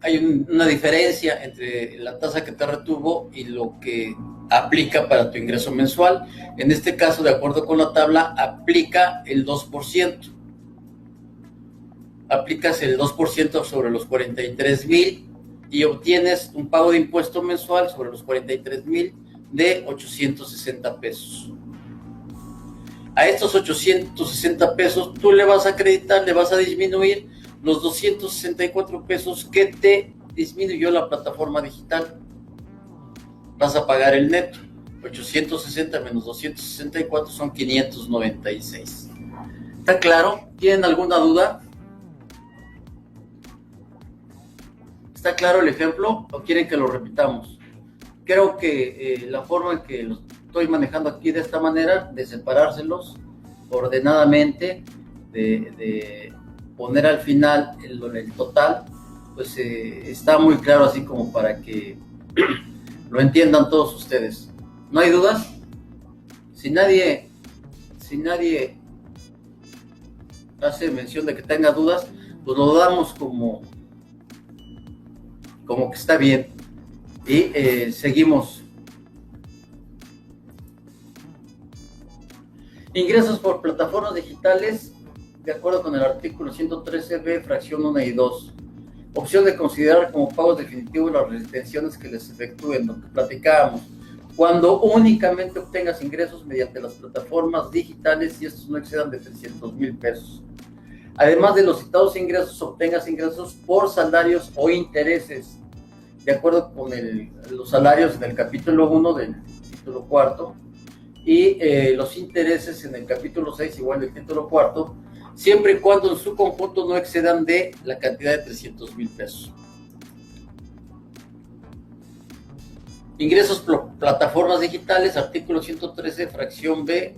hay una diferencia entre la tasa que te retuvo y lo que aplica para tu ingreso mensual. En este caso, de acuerdo con la tabla, aplica el 2%. Aplicas el 2% sobre los 43,000 y obtienes un pago de impuesto mensual sobre los 43,000 de 860 pesos. A estos 860 pesos tú le vas a acreditar, le vas a disminuir los 264 pesos que te disminuyó la plataforma digital. Vas a pagar el neto. 860 menos 264 son 596. ¿Está claro? ¿Tienen alguna duda? ¿Está claro el ejemplo o quieren que lo repitamos? Creo que la forma en que lo estoy manejando aquí de esta manera, de separárselos ordenadamente, de poner al final el total, pues está muy claro, así como para que lo entiendan todos ustedes. ¿No hay dudas? Si nadie hace mención de que tenga dudas, pues lo damos como que está bien y seguimos. Ingresos por plataformas digitales, de acuerdo con el artículo 113b, fracción 1 y 2. Opción de considerar como pagos definitivos las retenciones que les efectúen, lo que platicábamos. Cuando únicamente obtengas ingresos mediante las plataformas digitales y estos no excedan de 300,000 pesos. Además de los citados ingresos, obtengas ingresos por salarios o intereses, de acuerdo con los salarios en el capítulo 1 del título cuarto y los intereses en el capítulo 6 igual del título cuarto, siempre y cuando en su conjunto no excedan de la cantidad de 300,000 pesos. Ingresos por plataformas digitales, artículo 113, fracción B,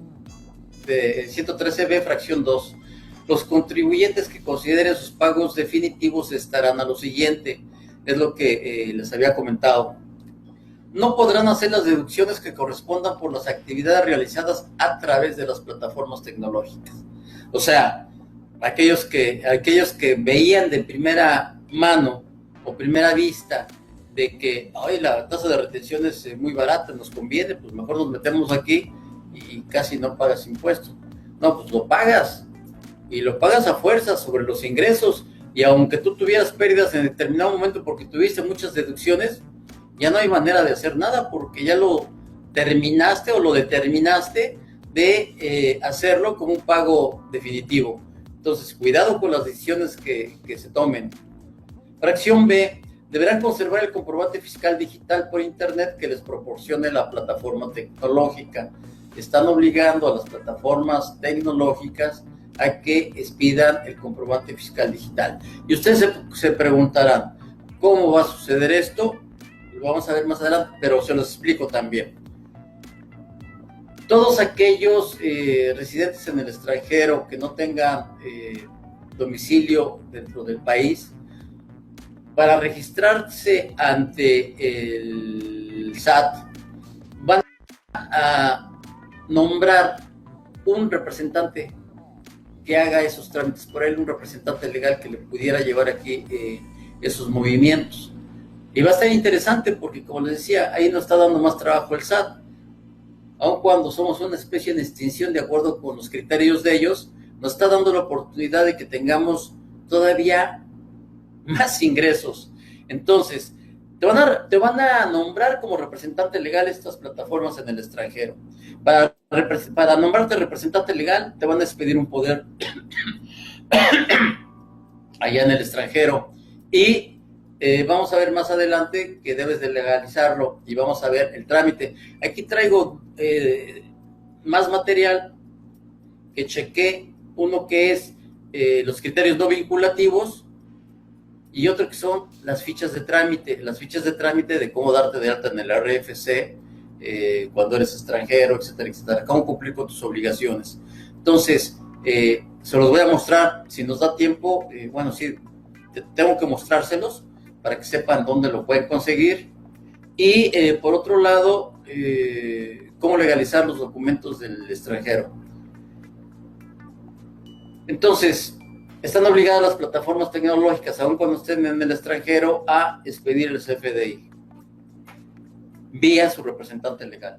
de 113b, fracción 2. Los contribuyentes que consideren sus pagos definitivos estarán a lo siguiente, es lo que les había comentado. No podrán hacer las deducciones que correspondan por las actividades realizadas a través de las plataformas tecnológicas. O sea, aquellos que veían de primera mano o primera vista de que la tasa de retención es muy barata, nos conviene, pues mejor nos metemos aquí y casi no pagas impuestos. No, pues lo pagas, y lo pagas a fuerza sobre los ingresos, y aunque tú tuvieras pérdidas en determinado momento porque tuviste muchas deducciones, ya no hay manera de hacer nada porque ya lo terminaste o lo determinaste de hacerlo como un pago definitivo. Entonces, cuidado con las decisiones que se tomen. Fracción B. Deberán conservar el comprobante fiscal digital por internet que les proporcione la plataforma tecnológica. Están obligando a las plataformas tecnológicas a que expidan el comprobante fiscal digital. Y ustedes se preguntarán, ¿cómo va a suceder esto? Lo vamos a ver más adelante, pero se los explico también. Todos aquellos residentes en el extranjero que no tengan domicilio dentro del país, para registrarse ante el SAT, van a nombrar un representante que haga esos trámites por él, un representante legal que le pudiera llevar aquí esos movimientos. Y va a estar interesante porque, como les decía, ahí nos está dando más trabajo el SAT. Aun cuando somos una especie en extinción de acuerdo con los criterios de ellos, nos está dando la oportunidad de que tengamos todavía más ingresos. Entonces, te van a nombrar como representante legal estas plataformas en el extranjero. Para nombrarte representante legal, te van a expedir un poder allá en el extranjero. Y vamos a ver más adelante que debes de legalizarlo y vamos a ver el trámite. Aquí traigo más material que chequé, uno que es los criterios no vinculativos y otro que son las fichas de trámite de cómo darte de alta en el RFC cuando eres extranjero, etcétera, etcétera, cómo cumplir con tus obligaciones. Entonces, se los voy a mostrar, si nos da tiempo, sí, tengo que mostrárselos para que sepan dónde lo pueden conseguir. Y por otro lado, cómo legalizar los documentos del extranjero. Entonces, Están obligadas las plataformas tecnológicas, aun cuando estén en el extranjero, a expedir el CFDI vía su representante legal.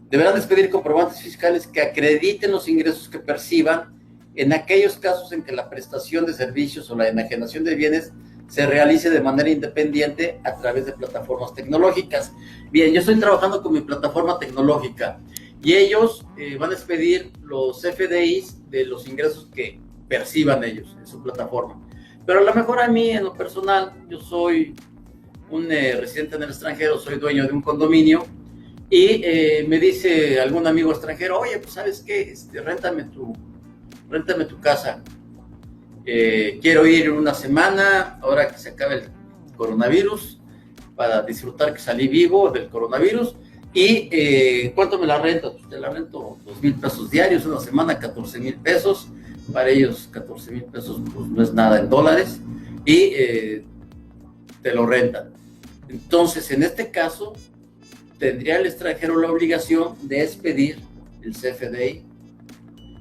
Deberán expedir comprobantes fiscales que acrediten los ingresos que perciban en aquellos casos en que la prestación de servicios o la enajenación de bienes se realice de manera independiente a través de plataformas tecnológicas. Bien, yo estoy trabajando con mi plataforma tecnológica y ellos van a expedir los CFDIs de los ingresos que perciban ellos en su plataforma. Pero a lo mejor a mí, en lo personal, yo soy un residente en el extranjero, soy dueño de un condominio y me dice algún amigo extranjero, oye, pues ¿sabes qué? Réntame tu casa. Quiero ir una semana, ahora que se acabe el coronavirus, para disfrutar que salí vivo del coronavirus. ¿Y cuánto me la rento? Pues te la rento 2,000 pesos diarios, una semana 14,000 pesos. Para ellos 14,000 pesos pues no es nada en dólares. Y te lo rentan. Entonces, en este caso, tendría el extranjero la obligación de expedir el CFDI.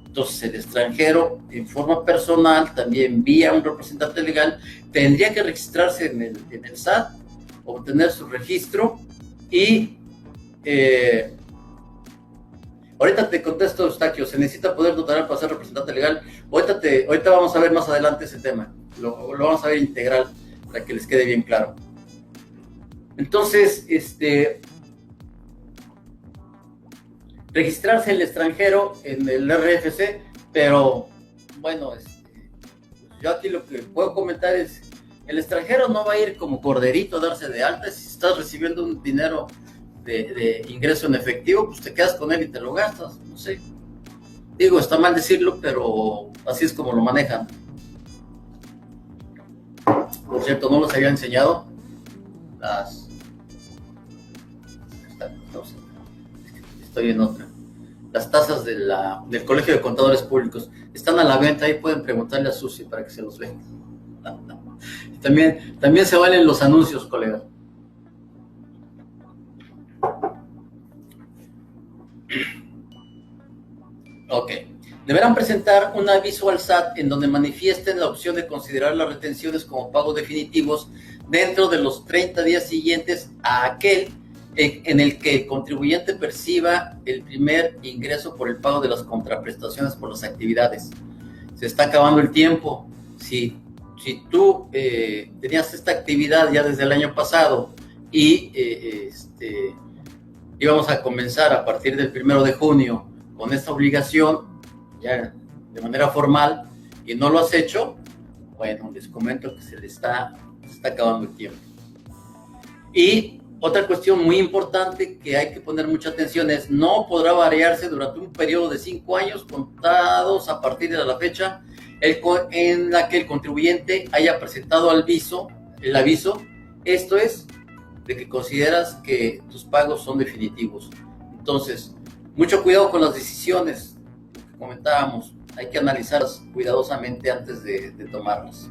Entonces, el extranjero, en forma personal, también vía un representante legal, tendría que registrarse en el SAT, obtener su registro y ahorita te contesto, Eustaquio, se necesita poder notarial para ser representante legal. Ahorita vamos a ver más adelante ese tema, lo vamos a ver integral para que les quede bien claro. Entonces, registrarse el extranjero en el RFC, pero bueno, yo aquí lo que puedo comentar es, el extranjero no va a ir como corderito a darse de alta. Si estás recibiendo un dinero de ingreso en efectivo, pues te quedas con él y te lo gastas, no sé. Digo, está mal decirlo, pero así es como lo manejan. Por cierto, no los había enseñado estoy en otra. Las tasas del Colegio de Contadores Públicos están a la venta, ahí pueden preguntarle a Susi para que se los venda. También se valen los anuncios, colega. Ok. Deberán presentar un aviso al SAT en donde manifiesten la opción de considerar las retenciones como pagos definitivos dentro de los 30 días siguientes a aquel en el que el contribuyente perciba el primer ingreso por el pago de las contraprestaciones por las actividades. Se está acabando el tiempo. Si tú tenías esta actividad ya desde el año pasado y íbamos a comenzar a partir del 1 de junio con esta obligación, ya de manera formal, y no lo has hecho, bueno, les comento que se está acabando el tiempo. Y otra cuestión muy importante que hay que poner mucha atención es, no podrá variarse durante un periodo de 5 años contados a partir de la fecha en la que el contribuyente haya presentado el aviso, esto es, de que consideras que tus pagos son definitivos. Entonces, mucho cuidado con las decisiones que comentábamos, hay que analizarlas cuidadosamente antes de tomarlas.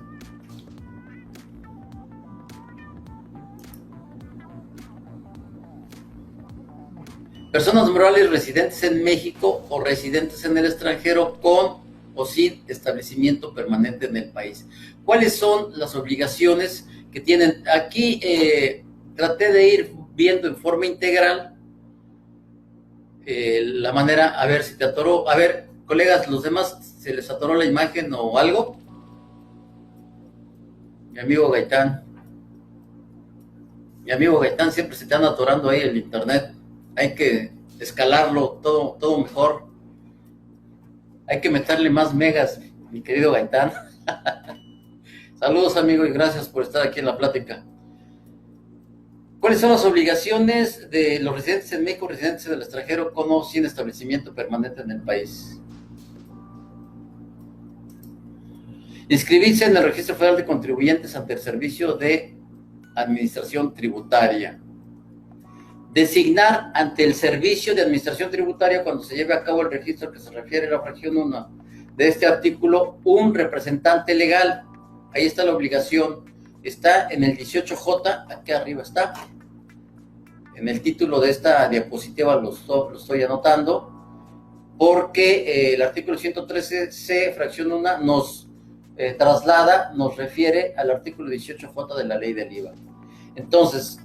Personas morales residentes en México o residentes en el extranjero con o sin establecimiento permanente en el país. ¿Cuáles son las obligaciones que tienen? Aquí traté de ir viendo en forma integral la manera, a ver si te atoró. A ver, colegas, ¿los demás se les atoró la imagen o algo? Mi amigo Gaitán siempre se te anda atorando ahí el internet. Hay que escalarlo todo mejor. Hay que meterle más megas, mi querido Gaitán. Saludos, amigo, y gracias por estar aquí en la plática. ¿Cuáles son las obligaciones de los residentes en México, residentes del extranjero con o sin establecimiento permanente en el país? Inscribirse en el Registro Federal de Contribuyentes ante el Servicio de Administración Tributaria. Designar ante el Servicio de Administración Tributaria, cuando se lleve a cabo el registro que se refiere a la fracción 1 de este artículo, un representante legal. Ahí está la obligación. Está en el 18J, aquí arriba está. En el título de esta diapositiva lo estoy anotando, porque el artículo 113C, fracción 1, nos traslada nos refiere al artículo 18J de la ley del IVA. Entonces,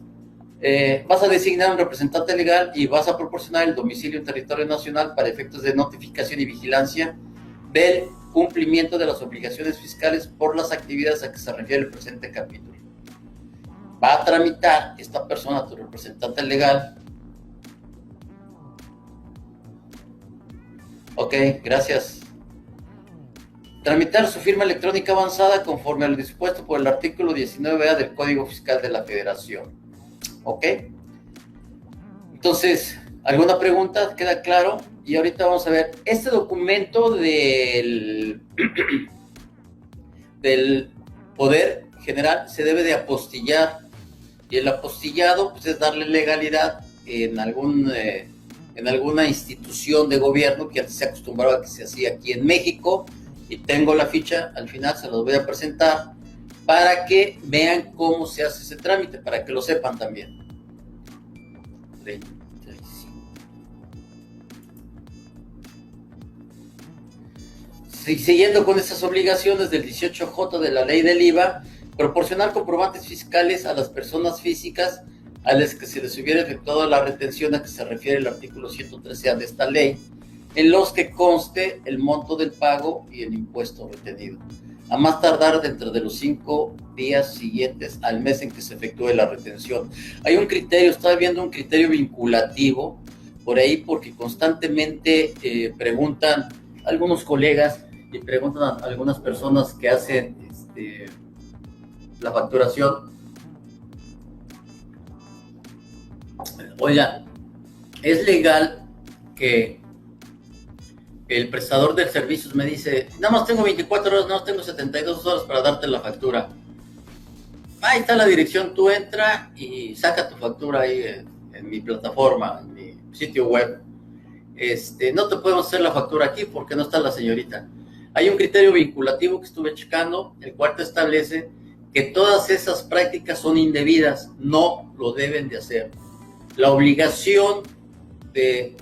vas a designar un representante legal y vas a proporcionar el domicilio en territorio nacional para efectos de notificación y vigilancia del cumplimiento de las obligaciones fiscales por las actividades a que se refiere el presente capítulo. Va a tramitar esta persona, tu representante legal. Ok, gracias. Tramitar su firma electrónica avanzada conforme a lo dispuesto por el artículo 19A del Código Fiscal de la Federación. ¿Ok? Entonces, ¿alguna pregunta? ¿Queda claro? Y ahorita vamos a ver, este documento del Poder General se debe de apostillar, y el apostillado pues, es darle legalidad en alguna institución de gobierno que antes se acostumbraba que se hacía aquí en México, y tengo la ficha, al final se los voy a presentar para que vean cómo se hace ese trámite, para que lo sepan también. Siguiendo con estas obligaciones del 18J de la ley del IVA, proporcionar comprobantes fiscales a las personas físicas a las que se les hubiera efectuado la retención a que se refiere el artículo 113A de esta ley, en los que conste el monto del pago y el impuesto retenido, a más tardar dentro de los 5 días siguientes al mes en que se efectúe la retención. Hay un criterio, estaba viendo un criterio vinculativo por ahí, porque constantemente preguntan algunos colegas y preguntan a algunas personas que hacen la facturación. Oigan, ¿es legal que el prestador de servicios me dice, nada más tengo 24 horas, nada más tengo 72 horas para darte la factura? Ahí está la dirección, tú entra y saca tu factura ahí en mi plataforma, en mi sitio web. No te podemos hacer la factura aquí porque no está la señorita. Hay un criterio vinculativo que estuve checando, el cual te establece que todas esas prácticas son indebidas, no lo deben de hacer. La obligación de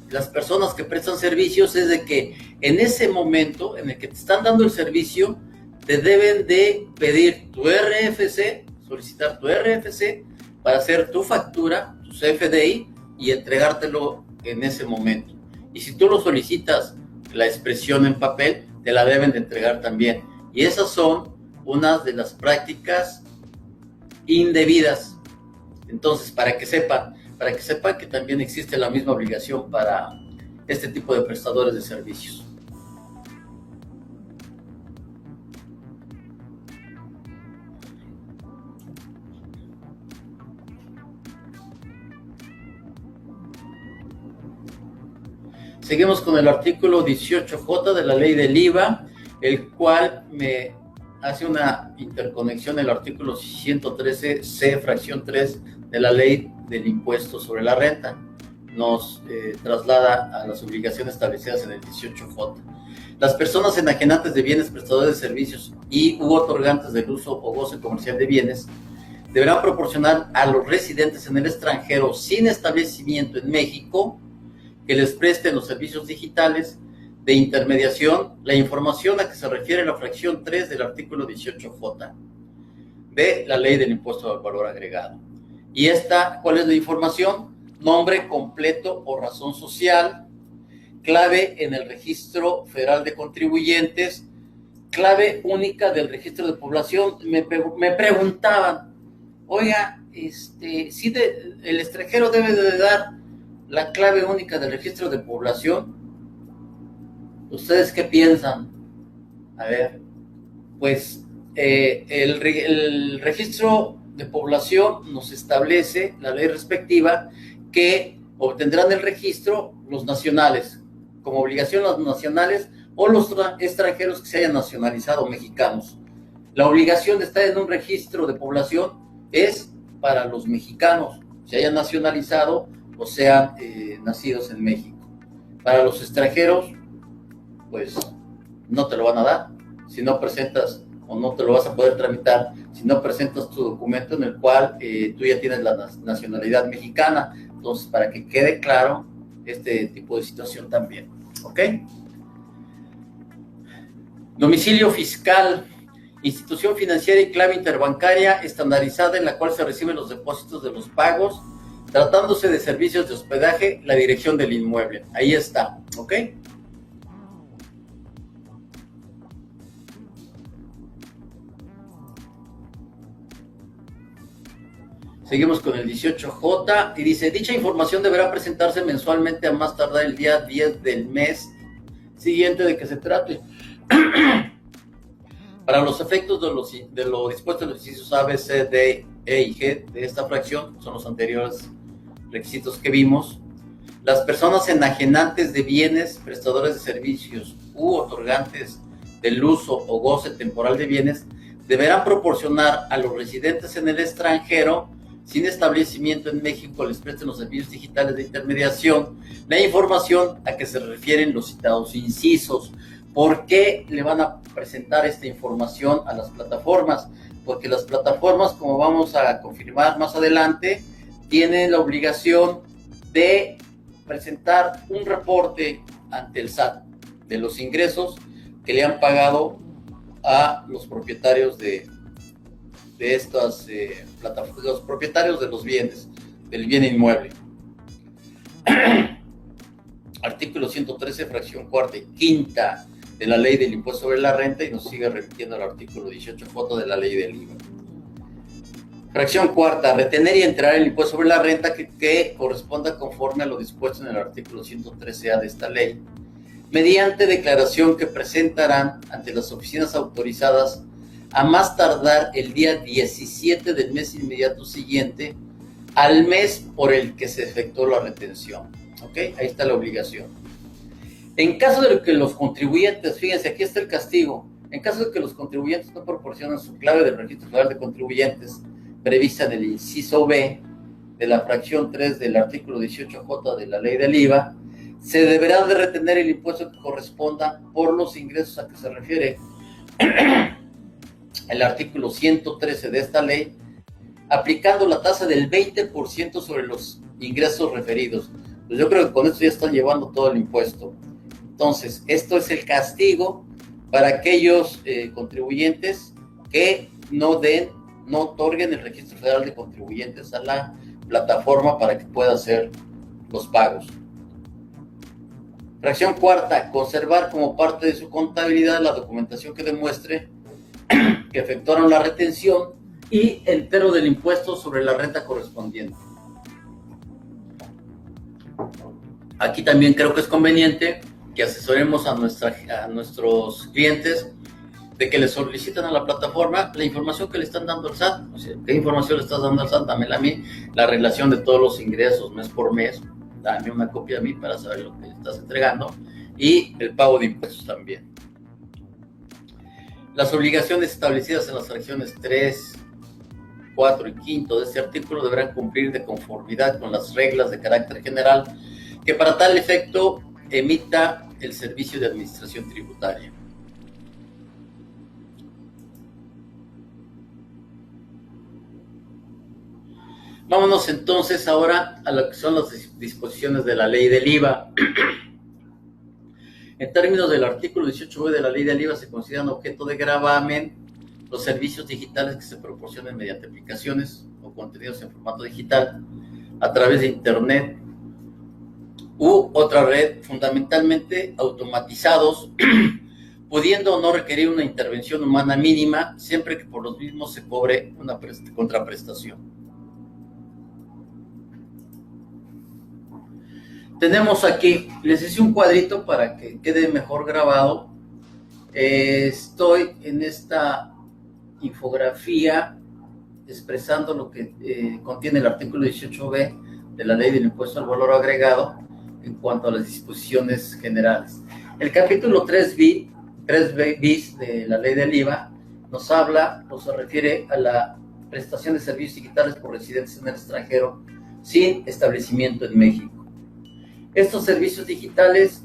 las personas que prestan servicios es de que en ese momento en el que te están dando el servicio, te deben de pedir tu RFC, solicitar tu RFC para hacer tu factura, tu CFDI, y entregártelo en ese momento. Y si tú lo solicitas, la expresión en papel, te la deben de entregar también. Y esas son unas de las prácticas indebidas. Entonces, para que sepan que también existe la misma obligación para este tipo de prestadores de servicios. Seguimos con el artículo 18J de la ley del IVA, el cual me hace una interconexión del artículo 113C, fracción 3 de la ley del impuesto sobre la renta. Nos traslada a las obligaciones establecidas en el 18J. Las personas enajenantes de bienes, prestadores de servicios y u otorgantes del uso o goce comercial de bienes deberán proporcionar a los residentes en el extranjero sin establecimiento en México que les presten los servicios digitales de intermediación la información a que se refiere la fracción 3 del artículo 18J de la ley del impuesto al valor agregado. Y esta, ¿cuál es la información? Nombre completo o razón social, clave en el registro federal de contribuyentes, clave única del registro de población. Me preguntaban, oiga, si el extranjero debe de dar la clave única del registro de población. ¿Ustedes qué piensan? A ver, pues el registro de población nos establece, la ley respectiva, que obtendrán el registro los nacionales, como obligación los nacionales o los extranjeros que se hayan nacionalizado mexicanos. La obligación de estar en un registro de población es para los mexicanos, se hayan nacionalizado o sean nacidos en México. Para los extranjeros, pues no te lo van a dar si no presentas, o no te lo vas a poder tramitar si no presentas tu documento en el cual tú ya tienes la nacionalidad mexicana. Entonces, para que quede claro este tipo de situación también, ¿ok? Domicilio fiscal, institución financiera y clave interbancaria estandarizada en la cual se reciben los depósitos de los pagos. Tratándose de servicios de hospedaje, la dirección del inmueble. Ahí está, ¿ok? Seguimos con el 18J y dice, dicha información deberá presentarse mensualmente a más tardar el día 10 del mes siguiente de que se trate. Para los efectos de lo dispuesto en los incisos A, B, C, D, E y G de esta fracción, son los anteriores requisitos que vimos, las personas enajenantes de bienes, prestadores de servicios u otorgantes del uso o goce temporal de bienes deberán proporcionar a los residentes en el extranjero sin establecimiento en México les presten los servicios digitales de intermediación la información a que se refieren los citados incisos. ¿Por qué le van a presentar esta información a las plataformas? Porque las plataformas, como vamos a confirmar más adelante, tienen la obligación de presentar un reporte ante el SAT de los ingresos que le han pagado a los propietarios de estas plataformas, los propietarios de los bienes, del bien inmueble. Artículo 113, fracción cuarta y quinta de la ley del impuesto sobre la renta, y nos sigue repitiendo el artículo 18J de la ley del IVA. Fracción cuarta, retener y entregar el impuesto sobre la renta que corresponda conforme a lo dispuesto en el artículo 113A de esta ley, mediante declaración que presentarán ante las oficinas autorizadas a más tardar el día 17 del mes inmediato siguiente al mes por el que se efectuó la retención. ¿Ok? Ahí está la obligación. En caso de que los contribuyentes, fíjense, aquí está el castigo, en caso de que los contribuyentes no proporcionen su clave del Registro Federal de Contribuyentes prevista en el inciso B de la fracción 3 del artículo 18J de la ley del IVA, se deberá de retener el impuesto que corresponda por los ingresos a que se refiere el artículo 113 de esta ley, aplicando la tasa del 20% sobre los ingresos referidos. Pues yo creo que con esto ya están llevando todo el impuesto. Entonces, esto es el castigo para aquellos contribuyentes que no otorguen el Registro Federal de Contribuyentes a la plataforma para que pueda hacer los pagos. Fracción cuarta, conservar como parte de su contabilidad la documentación que demuestre que efectuaron la retención y el pero del impuesto sobre la renta correspondiente. Aquí también creo que es conveniente que asesoremos a nuestros clientes de que le solicitan a la plataforma la información que le están dando al SAT. O sea, ¿qué información le estás dando al SAT? Dámela a mí, la relación de todos los ingresos mes por mes, dame una copia a mí para saber lo que estás entregando y el pago de impuestos también. Las obligaciones establecidas en las fracciones 3, 4 y 5 de este artículo deberán cumplir de conformidad con las reglas de carácter general que para tal efecto emita el Servicio de Administración Tributaria. Vámonos entonces ahora a lo que son las disposiciones de la ley del IVA. En términos del artículo 18b de la ley del IVA, se consideran objeto de gravamen los servicios digitales que se proporcionen mediante aplicaciones o contenidos en formato digital a través de Internet u otra red, fundamentalmente automatizados, pudiendo o no requerir una intervención humana mínima, siempre que por los mismos se cobre una contraprestación. Tenemos aquí, les hice un cuadrito para que quede mejor grabado. Estoy en esta infografía expresando lo que contiene el artículo 18b de la ley del impuesto al valor agregado en cuanto a las disposiciones generales. El capítulo 3 bis de la ley del IVA nos habla o se refiere a la prestación de servicios digitales por residentes en el extranjero sin establecimiento en México. Estos servicios digitales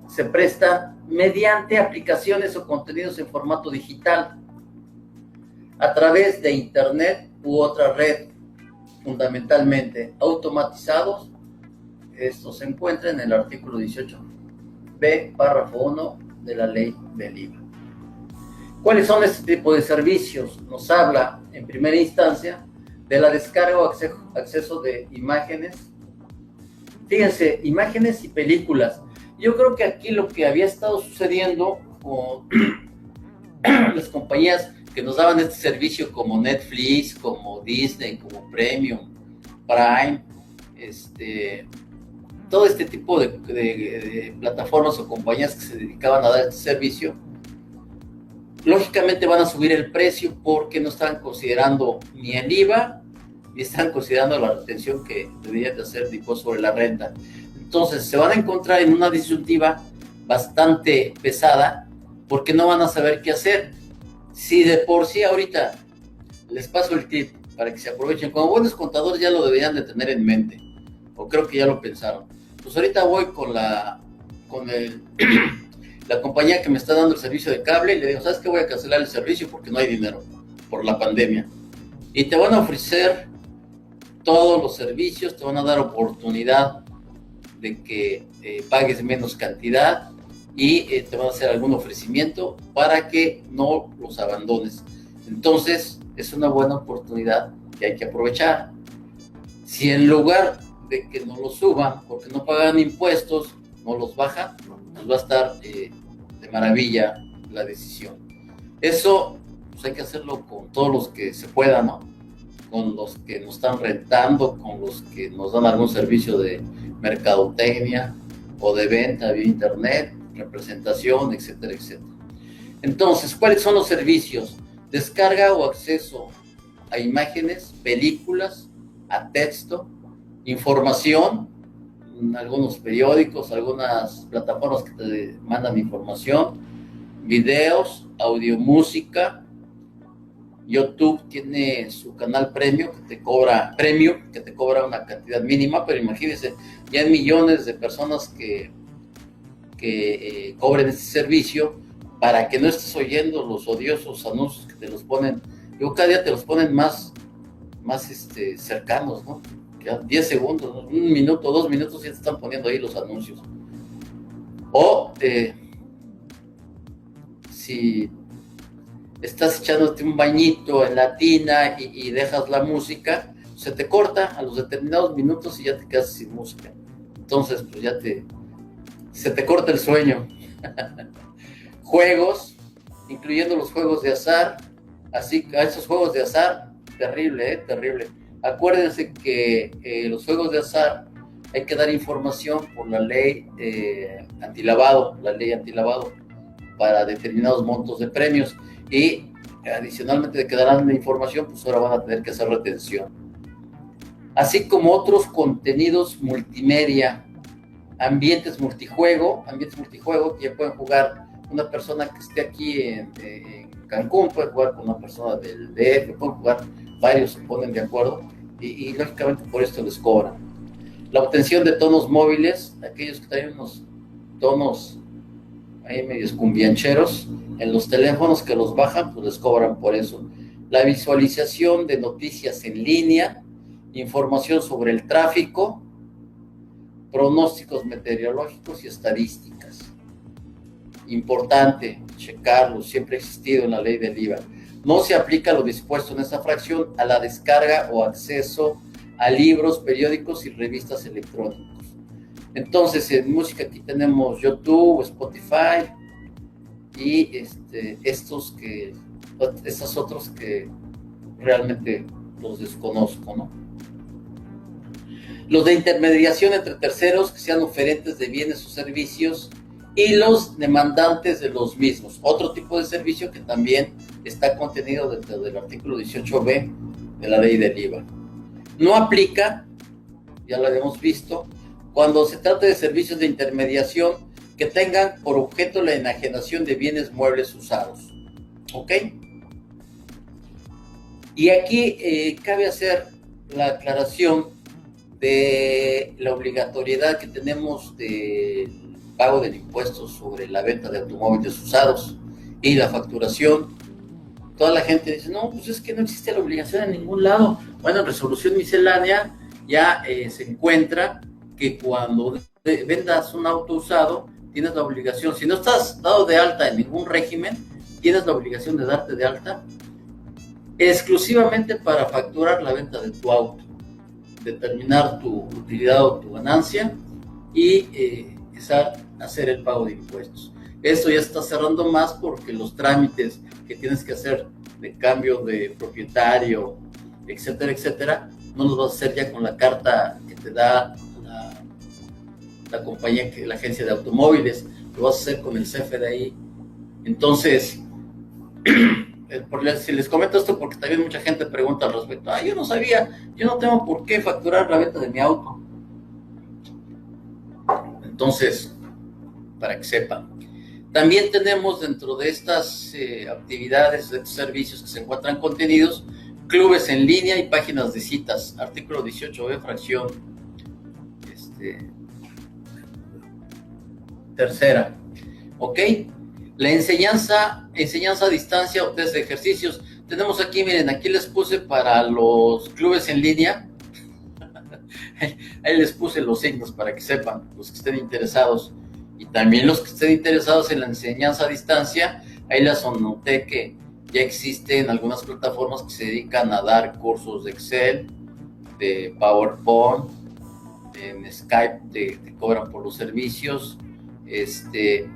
se prestan mediante aplicaciones o contenidos en formato digital a través de Internet u otra red, fundamentalmente automatizados. Esto se encuentra en el artículo 18b, párrafo 1 de la ley del IVA. ¿Cuáles son este tipo de servicios? Nos habla, en primera instancia, de la descarga o acceso de imágenes. Fíjense, imágenes y películas. Yo creo que aquí lo que había estado sucediendo con las compañías que nos daban este servicio como Netflix, como Disney, como Premium, Prime, todo este tipo de plataformas o compañías que se dedicaban a dar este servicio, lógicamente van a subir el precio porque no están considerando ni el IVA, ni están considerando la retención que deberían de hacer de impuesto sobre la renta. Entonces se van a encontrar en una disyuntiva bastante pesada porque no van a saber qué hacer. Si de por sí ahorita les paso el tip para que se aprovechen, como buenos contadores ya lo deberían de tener en mente, o creo que ya lo pensaron. Pues ahorita voy con la compañía que me está dando el servicio de cable y le digo, ¿sabes qué? Voy a cancelar el servicio porque no hay dinero por la pandemia. Y te van a ofrecer todos los servicios, te van a dar oportunidad de que pagues menos cantidad y te van a hacer algún ofrecimiento para que no los abandones. Entonces, es una buena oportunidad que hay que aprovechar. Si en lugar de que no los suban porque no pagan impuestos, no los bajan, pues va a estar de maravilla la decisión. Eso pues hay que hacerlo con todos los que se pueda, ¿no? Con los que nos están rentando, con los que nos dan algún servicio de mercadotecnia o de venta vía internet, representación, etcétera, etcétera. Entonces, ¿cuáles son los servicios? Descarga o acceso a imágenes, películas, a texto, información, algunos periódicos, algunas plataformas que te mandan información, videos, audio, música. YouTube tiene su canal premium que te cobra una cantidad mínima, pero imagínense, ya hay millones de personas que cobren este servicio para que no estés oyendo los odiosos anuncios que te los ponen. Yo cada día te los ponen más cercanos, ¿no? 10 segundos, ¿no? 1 minuto, 2 minutos ya te están poniendo ahí los anuncios. O si estás echándote un bañito en la tina y dejas la música, se te corta a los determinados minutos y ya te quedas sin música. Entonces, pues se te corta el sueño. Juegos, incluyendo los juegos de azar, así que a esos juegos de azar, terrible, terrible. Acuérdense que los juegos de azar hay que dar información por la ley antilavado, para determinados montos de premios y adicionalmente de que darán la información, pues ahora van a tener que hacer retención. Así como otros contenidos multimedia, ambientes multijuego que ya pueden jugar una persona que esté aquí en Cancún, puede jugar con una persona del DF, pueden jugar varios, se ponen de acuerdo y lógicamente por esto les cobran. La obtención de tonos móviles, aquellos que traen unos tonos ahí medios cumbiancheros en los teléfonos que los bajan, pues les cobran por eso. La visualización de noticias en línea, información sobre el tráfico, pronósticos meteorológicos y estadísticas. Importante checarlo, siempre ha existido en la ley del IVA. No se aplica lo dispuesto en esta fracción a la descarga o acceso a libros, periódicos y revistas electrónicos. Entonces, en música aquí tenemos YouTube, Spotify y estos otros que realmente los desconozco, ¿no? Los de intermediación entre terceros que sean oferentes de bienes o servicios y los demandantes de los mismos. Otro tipo de servicio que también está contenido dentro del artículo 18b de la ley del IVA. No aplica, ya lo habíamos visto, cuando se trata de servicios de intermediación que tengan por objeto la enajenación de bienes muebles usados. ¿Ok? Y aquí cabe hacer la aclaración de la obligatoriedad que tenemos de pago del impuesto sobre la venta de automóviles usados y la facturación. Toda la gente dice, no, pues es que no existe la obligación en ningún lado. Bueno, en resolución miscelánea ya se encuentra que cuando vendas un auto usado, tienes la obligación, si no estás dado de alta en ningún régimen, tienes la obligación de darte de alta exclusivamente para facturar la venta de tu auto, determinar tu utilidad o tu ganancia y hacer el pago de impuestos. Esto ya está cerrando más porque los trámites que tienes que hacer de cambio de propietario, etcétera, etcétera, no los vas a hacer ya con la carta que te da la compañía, la agencia de automóviles, lo vas a hacer con el CFDI. Entonces, si les comento esto porque también mucha gente pregunta al respecto, yo no sabía, yo no tengo por qué facturar la venta de mi auto. Entonces, para que sepan. También tenemos dentro de estas actividades, de estos servicios que se encuentran contenidos, clubes en línea y páginas de citas, artículo 18b, fracción tercera. ¿Ok? La enseñanza a distancia o test de ejercicios. Tenemos aquí, miren, aquí les puse para los clubes en línea. Ahí les puse los signos para que sepan, los que estén interesados. Y también los que estén interesados en la enseñanza a distancia, ahí les anoté que ya existen algunas plataformas que se dedican a dar cursos de Excel, de PowerPoint, en Skype te cobran por los servicios.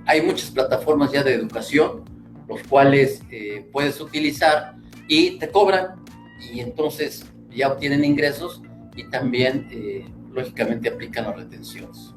Hay muchas plataformas ya de educación, los cuales puedes utilizar y te cobran, y entonces ya obtienen ingresos y también, lógicamente, aplican las retenciones.